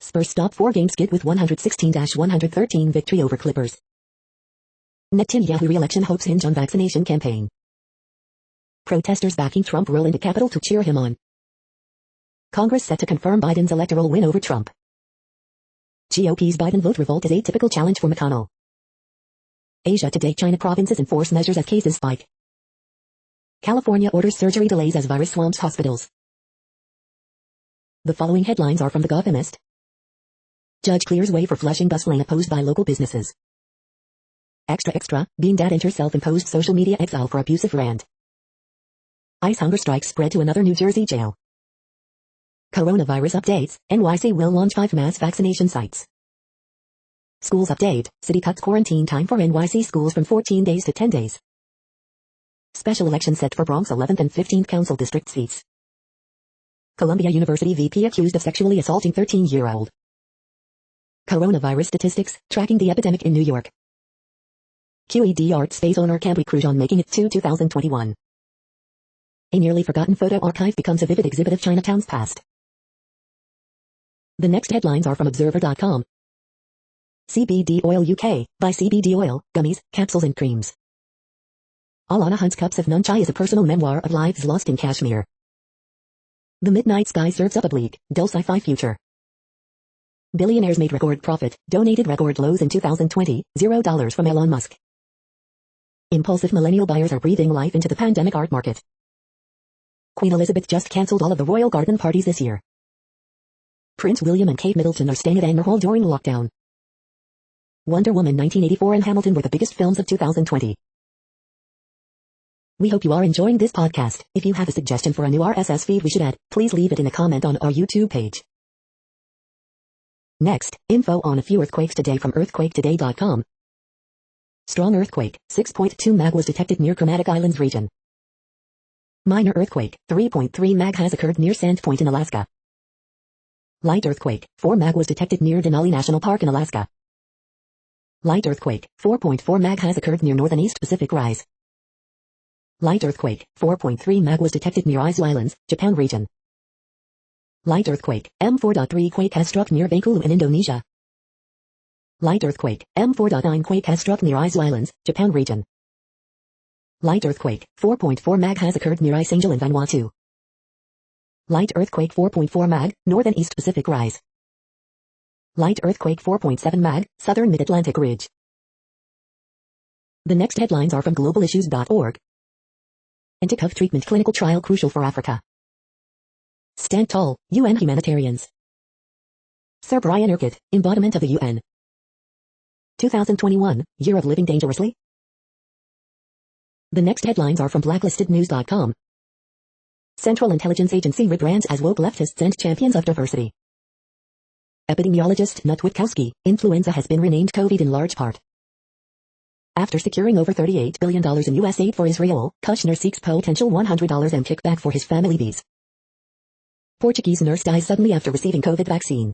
Spurs stop 4-game skid with 116-113 victory over Clippers. Netanyahu re-election hopes hinge on vaccination campaign. Protesters backing Trump roll into Capitol to cheer him on. Congress set to confirm Biden's electoral win over Trump. GOP's Biden vote revolt is a typical challenge for McConnell. Asia Today China provinces enforce measures as cases spike. California orders surgery delays as virus swamps hospitals. The following headlines are from The Gothamist. Judge clears way for Flushing bus lane opposed by local businesses. Extra, Bean Dad enters self-imposed social media exile for abusive rant. ICE hunger strikes spread to another New Jersey jail. Coronavirus updates, NYC will launch 5 mass vaccination sites. Schools update, city cuts quarantine time for NYC schools from 14 days to 10 days. Special election set for Bronx 11th and 15th council district seats. Columbia University VP accused of sexually assaulting 13-year-old. Coronavirus statistics, tracking the epidemic in New York. QED Art Space owner Cambry Crujon making it to 2021. A nearly forgotten photo archive becomes a vivid exhibit of Chinatown's past. The next headlines are from Observer.com. CBD Oil UK, buy CBD oil, gummies, capsules and creams. Alana Hunt's Cups of Nunchai is a personal memoir of lives lost in Kashmir. The midnight sky serves up a bleak, dull sci-fi future. Billionaires made record profit, donated record lows in 2020, $0 from Elon Musk. Impulsive millennial buyers are breathing life into the pandemic art market. Queen Elizabeth just cancelled all of the royal garden parties this year. Prince William and Kate Middleton are staying at Anmer Hall during lockdown. Wonder Woman 1984 and Hamilton were the biggest films of 2020. We hope you are enjoying this podcast. If you have a suggestion for a new RSS feed we should add, please leave it in a comment on our YouTube page. Next, info on a few earthquakes today from earthquaketoday.com. Strong earthquake, 6.2 mag was detected near Kermadec Islands region. Minor earthquake, 3.3 mag has occurred near Sandpoint in Alaska. Light earthquake, 4 mag was detected near Denali National Park in Alaska. Light earthquake, 4.4 mag has occurred near Northern East Pacific Rise. Light earthquake, 4.3 mag was detected near Izu Islands, Japan region. Light earthquake, M4.3 quake has struck near Bengkulu in Indonesia. Light earthquake, M4.9 quake has struck near Izu Islands, Japan region. Light earthquake, 4.4 mag has occurred near Ice Angel in Vanuatu. Light earthquake 4.4 mag, Northern East Pacific Rise. Light earthquake 4.7 mag, Southern Mid-Atlantic Ridge. The next headlines are from globalissues.org. Anti-Cov treatment clinical trial crucial for Africa. Stand tall, UN humanitarians. Sir Brian Urquhart, embodiment of the UN. 2021, year of living dangerously. The next headlines are from blacklistednews.com. Central Intelligence Agency rebrands as woke leftists and champions of diversity. Epidemiologist Knut Witkowski, influenza has been renamed COVID in large part. After securing over $38 billion in U.S. aid for Israel, Kushner seeks potential $100 and kickback for his family bees. Portuguese nurse dies suddenly after receiving COVID vaccine.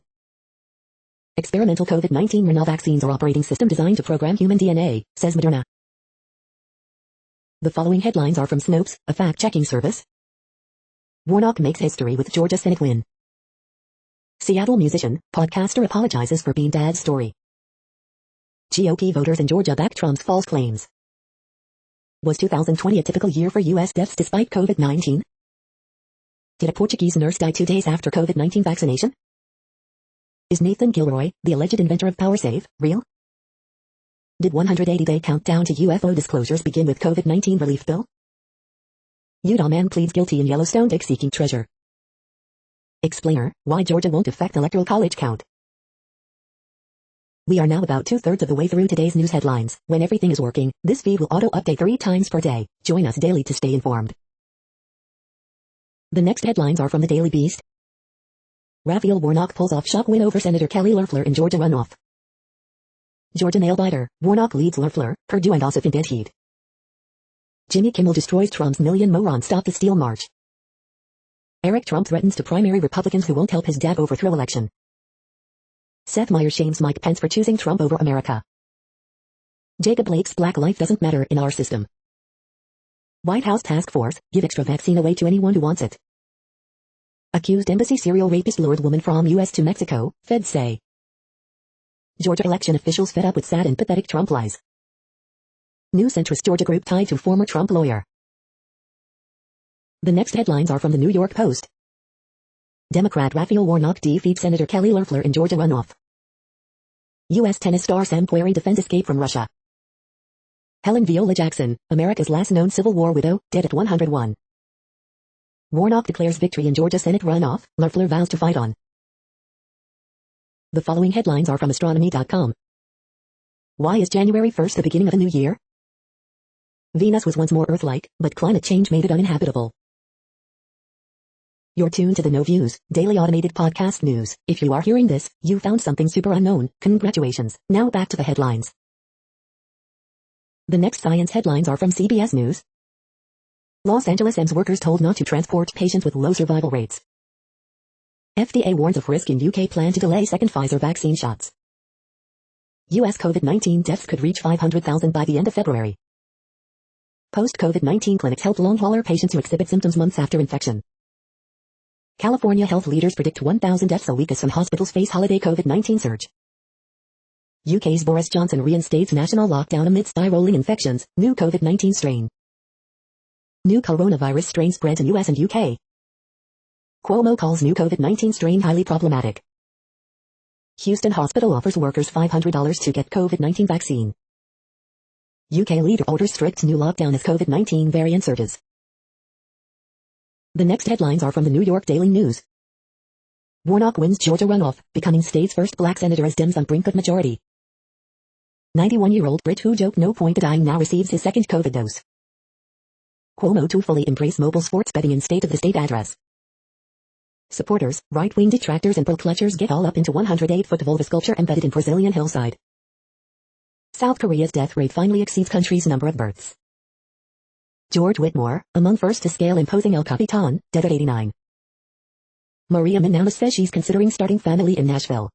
Experimental COVID-19 RNA vaccines are operating system designed to program human DNA, says Moderna. The following headlines are from Snopes, a fact-checking service. Warnock makes history with Georgia Senate win. Seattle musician, podcaster apologizes for Bean Dad's story. GOP voters in Georgia back Trump's false claims. Was 2020 a typical year for U.S. deaths despite COVID-19? Did a Portuguese nurse die 2 days after COVID-19 vaccination? Is Nathan Gilroy, the alleged inventor of PowerSave, real? Did 180-day countdown to UFO disclosures begin with COVID-19 relief bill? Utah man pleads guilty in Yellowstone dig seeking treasure. Explainer, why Georgia won't affect electoral college count. We are now about 2/3 of the way through today's news headlines. When everything is working, this feed will auto-update 3 times per day. Join us daily to stay informed. The next headlines are from the Daily Beast. Raphael Warnock pulls off shock win over Senator Kelly Loeffler in Georgia runoff. Georgia nail-biter, Warnock leads Loeffler, Perdue and Ossoff in dead heat. Jimmy Kimmel destroys Trump's million moron stop the steal march. Eric Trump threatens to primary Republicans who won't help his dad overthrow election. Seth Meyers shames Mike Pence for choosing Trump over America. Jacob Blake's Black life doesn't matter in our system. White House task force, give extra vaccine away to anyone who wants it. Accused embassy serial rapist lured woman from U.S. to Mexico, feds say. Georgia election officials fed up with sad and pathetic Trump lies. New centrist Georgia group tied to former Trump lawyer. The next headlines are from the New York Post. Democrat Raphael Warnock defeats Senator Kelly Loeffler in Georgia runoff. U.S. tennis star Sam Querrey defends escape from Russia. Helen Viola Jackson, America's last known Civil War widow, dead at 101. Warnock declares victory in Georgia Senate runoff, Loeffler vows to fight on. The following headlines are from astronomy.com. Why is January 1st the beginning of a new year? Venus was once more Earth-like, but climate change made it uninhabitable. You're tuned to the No Views, daily automated podcast news. If you are hearing this, you found something super unknown. Congratulations. Now back to the headlines. The next science headlines are from CBS News. Los Angeles EMS workers told not to transport patients with low survival rates. FDA warns of risk in UK plan to delay second Pfizer vaccine shots. US COVID-19 deaths could reach 500,000 by the end of February. Post-COVID-19 clinics help long-hauler patients who exhibit symptoms months after infection. California health leaders predict 1,000 deaths a week as some hospitals face holiday COVID-19 surge. UK's Boris Johnson reinstates national lockdown amid spiraling infections, new COVID-19 strain. New coronavirus strain spreads in US and UK. Cuomo calls new COVID-19 strain highly problematic. Houston hospital offers workers $500 to get COVID-19 vaccine. UK leader orders strict new lockdown as COVID-19 variant surges. The next headlines are from the New York Daily News. Warnock wins Georgia runoff, becoming state's first black senator as Dems on brink of majority. 91-year-old Brit who joked no point to dying now receives his second COVID dose. Cuomo to fully embrace mobile sports betting in state of the state address. Supporters, right-wing detractors and pro-clutchers get all up into 108-foot vulva sculpture embedded in Brazilian hillside. South Korea's death rate finally exceeds country's number of births. George Whitmore, among first to scale imposing El Capitan, dead at 89. Maria Menounos says she's considering starting family in Nashville.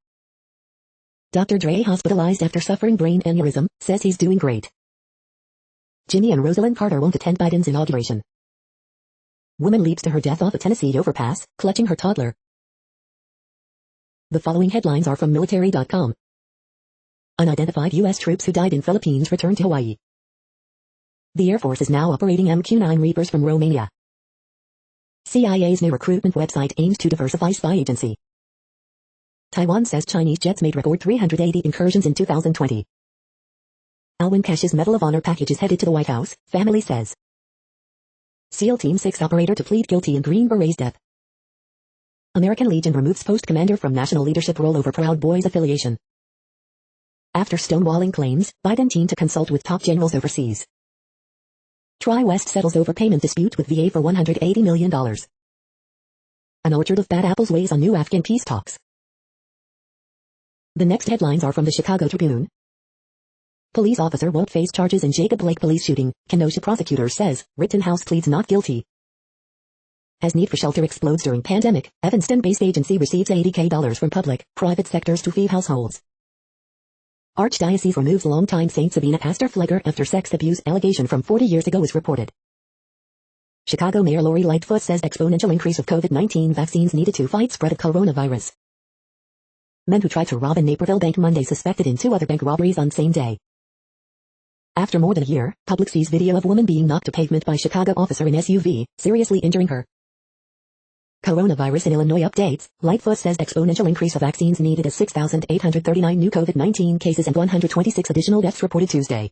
Dr. Dre hospitalized after suffering brain aneurysm, says he's doing great. Jimmy and Rosalind Carter won't attend Biden's inauguration. Woman leaps to her death off a Tennessee overpass, clutching her toddler. The following headlines are from military.com. Unidentified U.S. troops who died in Philippines return to Hawaii. The Air Force is now operating MQ-9 Reapers from Romania. CIA's new recruitment website aims to diversify spy agency. Taiwan says Chinese jets made record 380 incursions in 2020. Alwyn Cash's Medal of Honor package is headed to the White House, family says. SEAL Team 6 operator to plead guilty in Green Beret's death. American Legion removes post commander from national leadership role over Proud Boys affiliation. After stonewalling claims, Biden team to consult with top generals overseas. Tri-West settles overpayment dispute with VA for $180 million. An orchard of bad apples weighs on new Afghan peace talks. The next headlines are from the Chicago Tribune. Police officer won't face charges in Jacob Blake police shooting, Kenosha prosecutor says, Rittenhouse pleads not guilty. As need for shelter explodes during pandemic, Evanston-based agency receives $80K from public, private sectors to feed households. Archdiocese removes longtime St. Sabina pastor Flegger after sex abuse allegation from 40 years ago is reported. Chicago Mayor Lori Lightfoot says exponential increase of COVID-19 vaccines needed to fight spread of coronavirus. Men who tried to rob a Naperville bank Monday suspected in 2 other bank robberies on same day. After more than a year, public sees video of woman being knocked to pavement by Chicago officer in SUV, seriously injuring her. Coronavirus in Illinois updates, Lightfoot says exponential increase of vaccines needed as 6,839 new COVID-19 cases and 126 additional deaths reported Tuesday.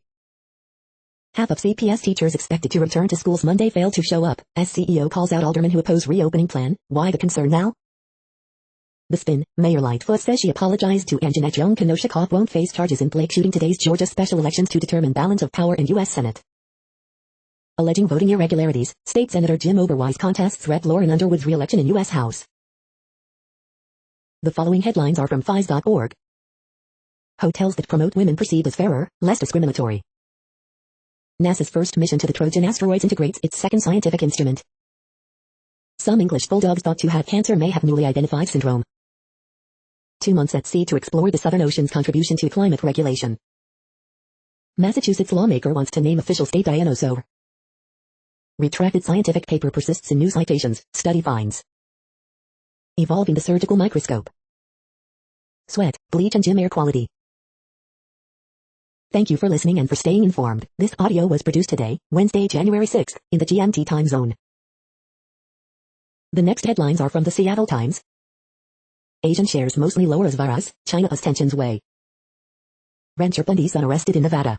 Half of CPS teachers expected to return to schools Monday failed to show up, as CEO calls out aldermen who oppose reopening plan. Why the concern now? The Spin, Mayor Lightfoot says she apologized to Anjanette Young. Kenosha cop won't face charges in Blake shooting. Today's Georgia special elections to determine balance of power in U.S. Senate. Alleging voting irregularities, State Senator Jim Oberweis contests Rep. Lauren Underwood's re-election in U.S. House. The following headlines are from FIS.org. Hotels that promote women perceived as fairer, less discriminatory. NASA's first mission to the Trojan asteroids integrates its second scientific instrument. Some English bulldogs thought to have cancer may have newly identified syndrome. 2 months at sea to explore the Southern Ocean's contribution to climate regulation. Massachusetts lawmaker wants to name official state dinosaur. Retracted scientific paper persists in new citations, study finds. Evolving the surgical microscope. Sweat, bleach and gym air quality. Thank you for listening and for staying informed. This audio was produced today, Wednesday, January 6th, in the GMT time zone. The next headlines are from the Seattle Times. Asian shares mostly lower as virus, China as tensions weigh. Rancher Bundy's son arrested in Nevada.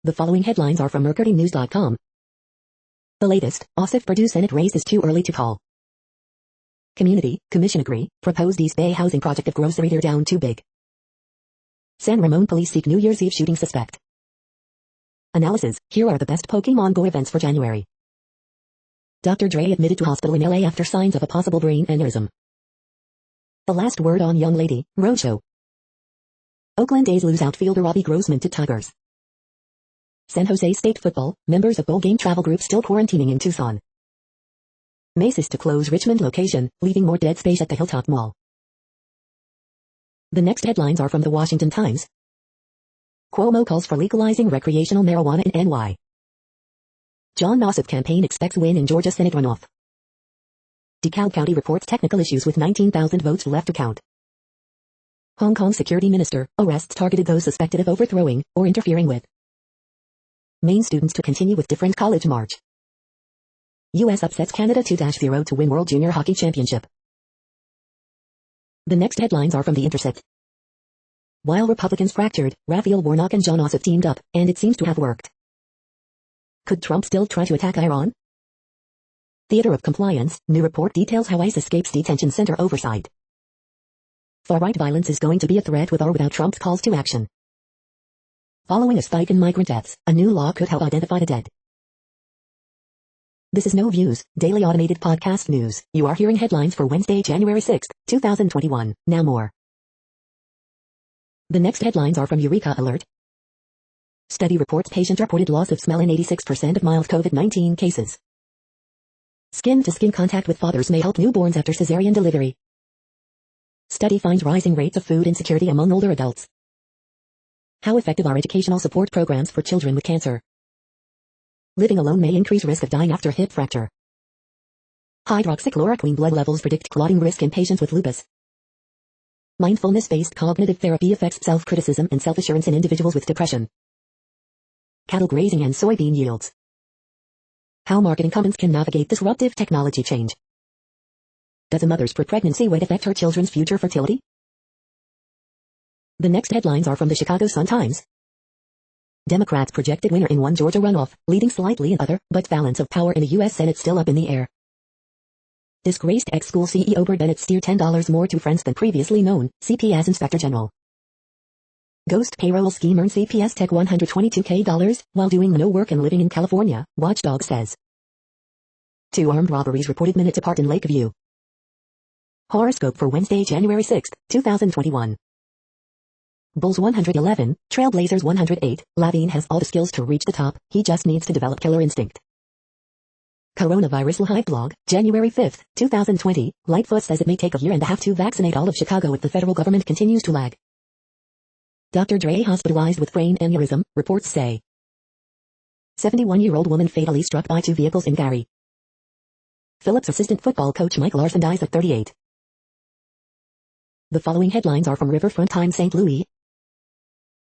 The following headlines are from MercuryNews.com. The latest, Ossoff Purdue Senate race is too early to call. Community, Commission agree, proposed East Bay housing project of grocery tear down too big. San Ramon police seek New Year's Eve shooting suspect. Analysis, here are the best Pokemon Go events for January. Dr. Dre admitted to hospital in LA after signs of a possible brain aneurysm. The last word on Young Lady, Roadshow. Oakland A's lose outfielder Robbie Grossman to Tigers. San Jose State football, members of bowl game travel group still quarantining in Tucson. Macy's to close Richmond location, leaving more dead space at the Hilltop Mall. The next headlines are from the Washington Times. Cuomo calls for legalizing recreational marijuana in NY. Jon Ossoff campaign expects win in Georgia Senate runoff. DeKalb County reports technical issues with 19,000 votes left to count. Hong Kong security minister, arrests targeted those suspected of overthrowing or interfering with. Maine students to continue with different college march. U.S. upsets Canada 2-0 to win World Junior Hockey Championship. The next headlines are from The Intercept. While Republicans fractured, Raphael Warnock and Jon Ossoff teamed up, and it seems to have worked. Could Trump still try to attack Iran? Theater of Compliance, new report details how ICE escapes detention center oversight. Far-right violence is going to be a threat with or without Trump's calls to action. Following a spike in migrant deaths, a new law could help identify the dead. This is No Views, daily automated podcast news. You are hearing headlines for Wednesday, January 6th, 2021. Now more. The next headlines are from Eureka Alert. Study reports patient reported loss of smell in 86% of mild COVID-19 cases. Skin-to-skin contact with fathers may help newborns after cesarean delivery. Study finds rising rates of food insecurity among older adults. How effective are educational support programs for children with cancer? Living alone may increase risk of dying after hip fracture. Hydroxychloroquine blood levels predict clotting risk in patients with lupus. Mindfulness-based cognitive therapy affects self-criticism and self-assurance in individuals with depression. Cattle grazing and soybean yields. How market incumbents can navigate disruptive technology change. Does a mother's pre-pregnancy weight affect her children's future fertility? The next headlines are from the Chicago Sun-Times. Democrats projected winner in one Georgia runoff, leading slightly in other, but balance of power in the U.S. Senate still up in the air. Disgraced ex-school CEO Burt Bennett steered $10 more to friends than previously known, CPS Inspector General. Ghost payroll scheme earned CPS Tech $122K while doing no work and living in California, Watchdog says. 2 armed robberies reported minutes apart in Lakeview. Horoscope for Wednesday, January 6th, 2021. Bulls 111, Trailblazers 108, Lavine has all the skills to reach the top, he just needs to develop killer instinct. Coronavirus Live blog, January 5th, 2020, Lightfoot says it may take a year and a half to vaccinate all of Chicago if the federal government continues to lag. Dr. Dre hospitalized with brain aneurysm, reports say. 71-year-old woman fatally struck by 2 vehicles in Gary. Phillips assistant football coach Mike Larson dies at 38. The following headlines are from Riverfront Times St. Louis.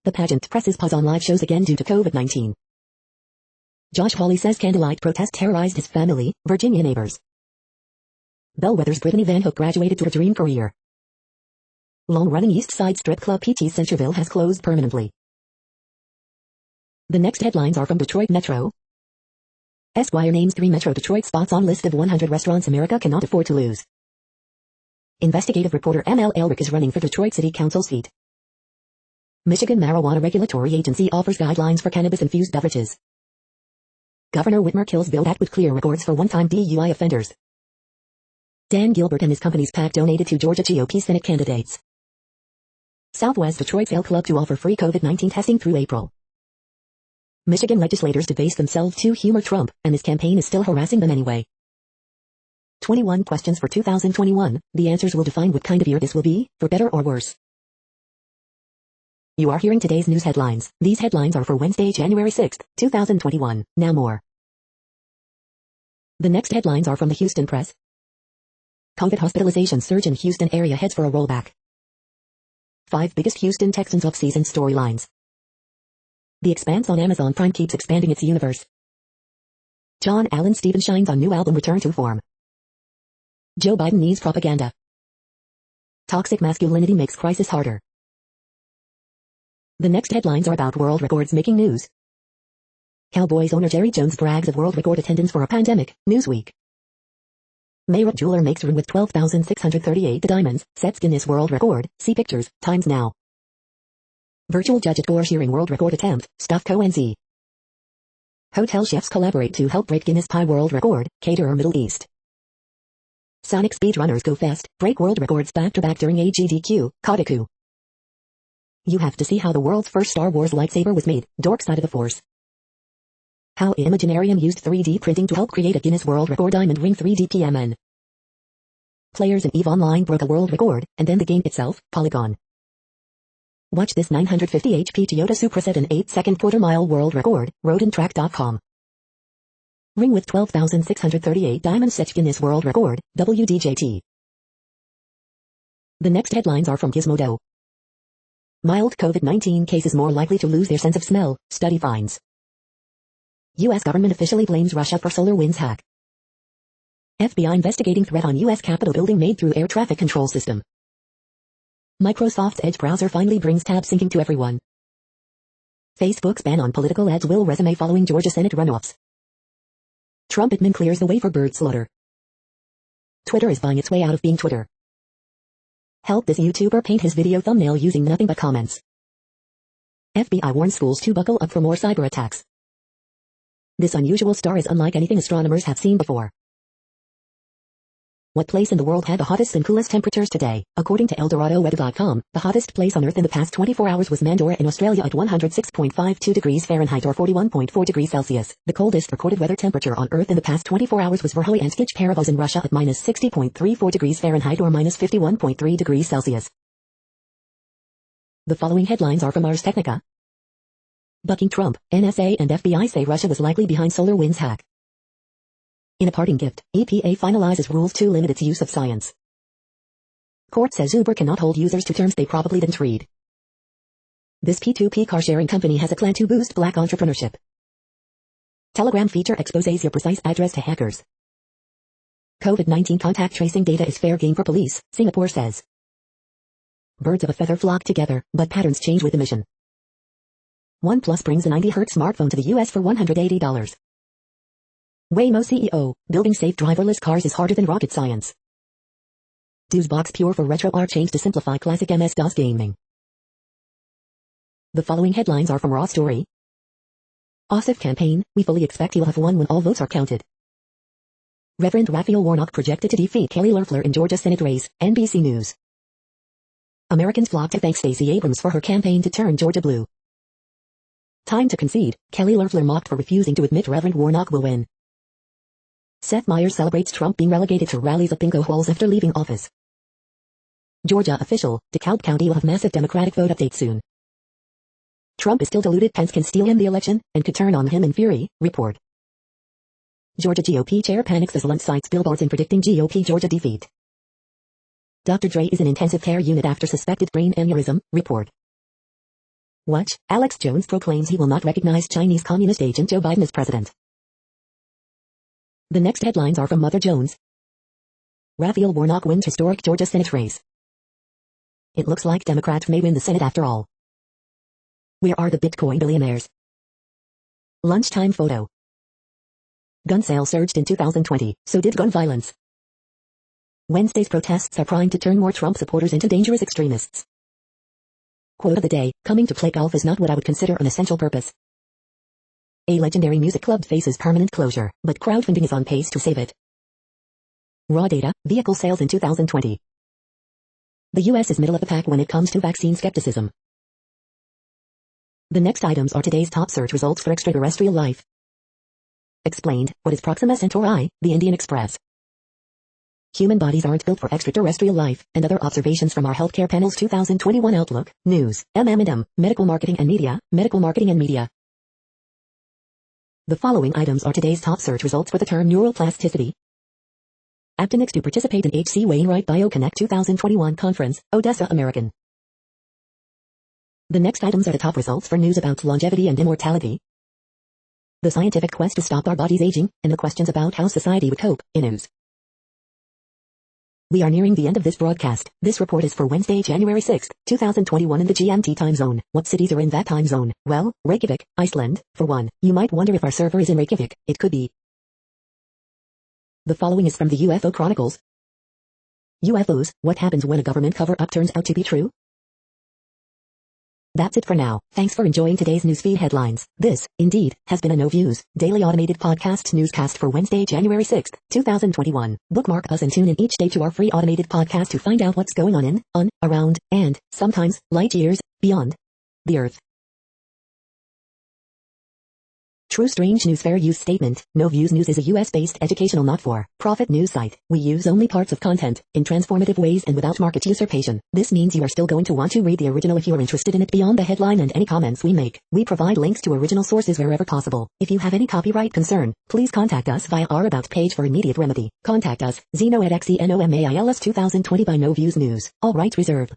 The pageant presses pause on live shows again due to COVID-19. Josh Hawley says candlelight protest terrorized his family, Virginia neighbors. Bellwether's Brittany Van Hook graduated to her dream career. Long-running East Side strip club Peachy's Centerville has closed permanently. The next headlines are from Detroit Metro. Esquire names 3 Metro Detroit spots on list of 100 restaurants America cannot afford to lose. Investigative reporter M.L. Elric is running for Detroit City Council seat. Michigan Marijuana Regulatory Agency offers guidelines for cannabis-infused beverages. Governor Whitmer kills bill that would clear records for one-time DUI offenders. Dan Gilbert and his company's PAC donated to Georgia GOP Senate candidates. Southwest Detroit Sale Club to offer free COVID-19 testing through April. Michigan legislators debase themselves to humor Trump, and his campaign is still harassing them anyway. 21 questions for 2021. The answers will define what kind of year this will be, for better or worse. You are hearing today's news headlines. These headlines are for Wednesday, January 6, 2021. Now more. The next headlines are from the Houston Press. COVID hospitalization surge in Houston area heads for a rollback. 5 biggest Houston Texans off-season storylines. The Expanse on Amazon Prime keeps expanding its universe. John Allen Stevens shines on new album Return to Form. Joe Biden needs propaganda. Toxic masculinity makes crisis harder. The next headlines are about world records making news. Cowboys owner Jerry Jones brags of world record attendance for a pandemic. Newsweek. Mayra jeweler makes room with 12,638 diamonds, sets Guinness World Record. See pictures, Times Now. Virtual judge at Gore hearing world record attempt, Stuff Co. NZ. Hotel chefs collaborate to help break Guinness Pie World Record, Caterer Middle East. Sonic speedrunners go fast, break world records back-to-back during AGDQ, Kotaku. You have to see how the world's first Star Wars lightsaber was made, Dork Side of the Force. How Imaginarium used 3D printing to help create a Guinness World Record diamond ring 3D PMN. Players in EVE Online broke a world record, and then the game itself, Polygon. Watch this 950 HP Toyota Supra set an 8-second quarter-mile world record, roadandtrack.com. Ring with 12,638 diamonds sets Guinness World Record, WDJT. The next headlines are from Gizmodo. Mild COVID-19 cases more likely to lose their sense of smell, study finds. U.S. government officially blames Russia for SolarWinds hack. FBI investigating threat on U.S. Capitol building made through air traffic control system. Microsoft's Edge browser finally brings tab syncing to everyone. Facebook's ban on political ads will resume following Georgia Senate runoffs. Trump admin clears the way for bird slaughter. Twitter is buying its way out of being Twitter. Help this YouTuber paint his video thumbnail using nothing but comments. FBI warns schools to buckle up for more cyber attacks. This unusual star is unlike anything astronomers have seen before. What place in the world had the hottest and coolest temperatures today? According to ElDoradoWeather.com, the hottest place on Earth in the past 24 hours was Mandorah in Australia at 106.52 degrees Fahrenheit or 41.4 degrees Celsius. The coldest recorded weather temperature on Earth in the past 24 hours was Verkhoy and Skich in Russia at minus 60.34 degrees Fahrenheit or minus 51.3 degrees Celsius. The following headlines are from Ars Technica. Bucking Trump, NSA and FBI say Russia was likely behind SolarWinds hack. In a parting gift, EPA finalizes rules to limit its use of science. Court says Uber cannot hold users to terms they probably didn't read. This P2P car-sharing company has a plan to boost black entrepreneurship. Telegram feature exposes your precise address to hackers. COVID-19 contact tracing data is fair game for police, Singapore says. Birds of a feather flock together, but patterns change with emission. OnePlus brings a 90Hz smartphone to the US for $180. Waymo CEO, building safe driverless cars is harder than rocket science. DOSBox Pure for RetroArch change to simplify classic MS-DOS gaming. The following headlines are from Raw Story. Ossoff campaign, we fully expect he will have won when all votes are counted. Reverend Raphael Warnock projected to defeat Kelly Loeffler in Georgia Senate race, NBC News. Americans flock to thank Stacey Abrams for her campaign to turn Georgia blue. Time to concede, Kelly Loeffler mocked for refusing to admit Reverend Warnock will win. Seth Meyers celebrates Trump being relegated to rallies at bingo halls after leaving office. Georgia official, DeKalb County will have massive Democratic vote update soon. Trump is still deluded Pence can steal him the election, and could turn on him in fury, report. Georgia GOP chair panics as lunch cites billboards in predicting GOP Georgia defeat. Dr. Dre is in intensive care unit after suspected brain aneurysm, report. Watch, Alex Jones proclaims he will not recognize Chinese communist agent Joe Biden as president. The next headlines are from Mother Jones. Raphael Warnock wins historic Georgia Senate race. It looks like Democrats may win the Senate after all. Where are the Bitcoin billionaires? Lunchtime photo. Gun sales surged in 2020, so did gun violence. Wednesday's protests are primed to turn more Trump supporters into dangerous extremists. Quote of the day, coming to play golf is not what I would consider an essential purpose. A legendary music club faces permanent closure, but crowdfunding is on pace to save it. Raw data, vehicle sales in 2020. The US is middle of the pack when it comes to vaccine skepticism. The next items are today's top search results for extraterrestrial life. Explained, what is Proxima Centauri, the Indian Express? Human bodies aren't built for extraterrestrial life, and other observations from our healthcare panel's 2021 Outlook, News, M&M, Medical Marketing and Media, Medical Marketing and Media. The following items are today's top search results for the term neuroplasticity. Aptness to participate in H.C. Wainwright BioConnect 2021 Conference, Odessa, American. The next items are the top results for news about longevity and immortality. The scientific quest to stop our bodies aging, and the questions about how society would cope, in news. We are nearing the end of this broadcast. This report is for Wednesday, January 6, 2021 in the GMT time zone. What cities are in that time zone? Well, Reykjavik, Iceland, for one. You might wonder if our server is in Reykjavik. It could be. The following is from the UFO Chronicles. UFOs, what happens when a government cover-up turns out to be true? That's it for now. Thanks for enjoying today's newsfeed headlines. This, indeed, has been a No Views, daily automated podcast newscast for Wednesday, January 6, 2021. Bookmark us and tune in each day to our free automated podcast to find out what's going on, around, and, sometimes, light years, beyond the Earth. True Strange News Fair Use Statement. No Views News is a US-based educational not-for-profit news site. We use only parts of content, in transformative ways and without market usurpation. This means you are still going to want to read the original if you are interested in it beyond the headline and any comments we make. We provide links to original sources wherever possible. If you have any copyright concern, please contact us via our About page for immediate remedy. Contact us, Zeno at XENOMAILS 2020 by No Views News. All rights reserved.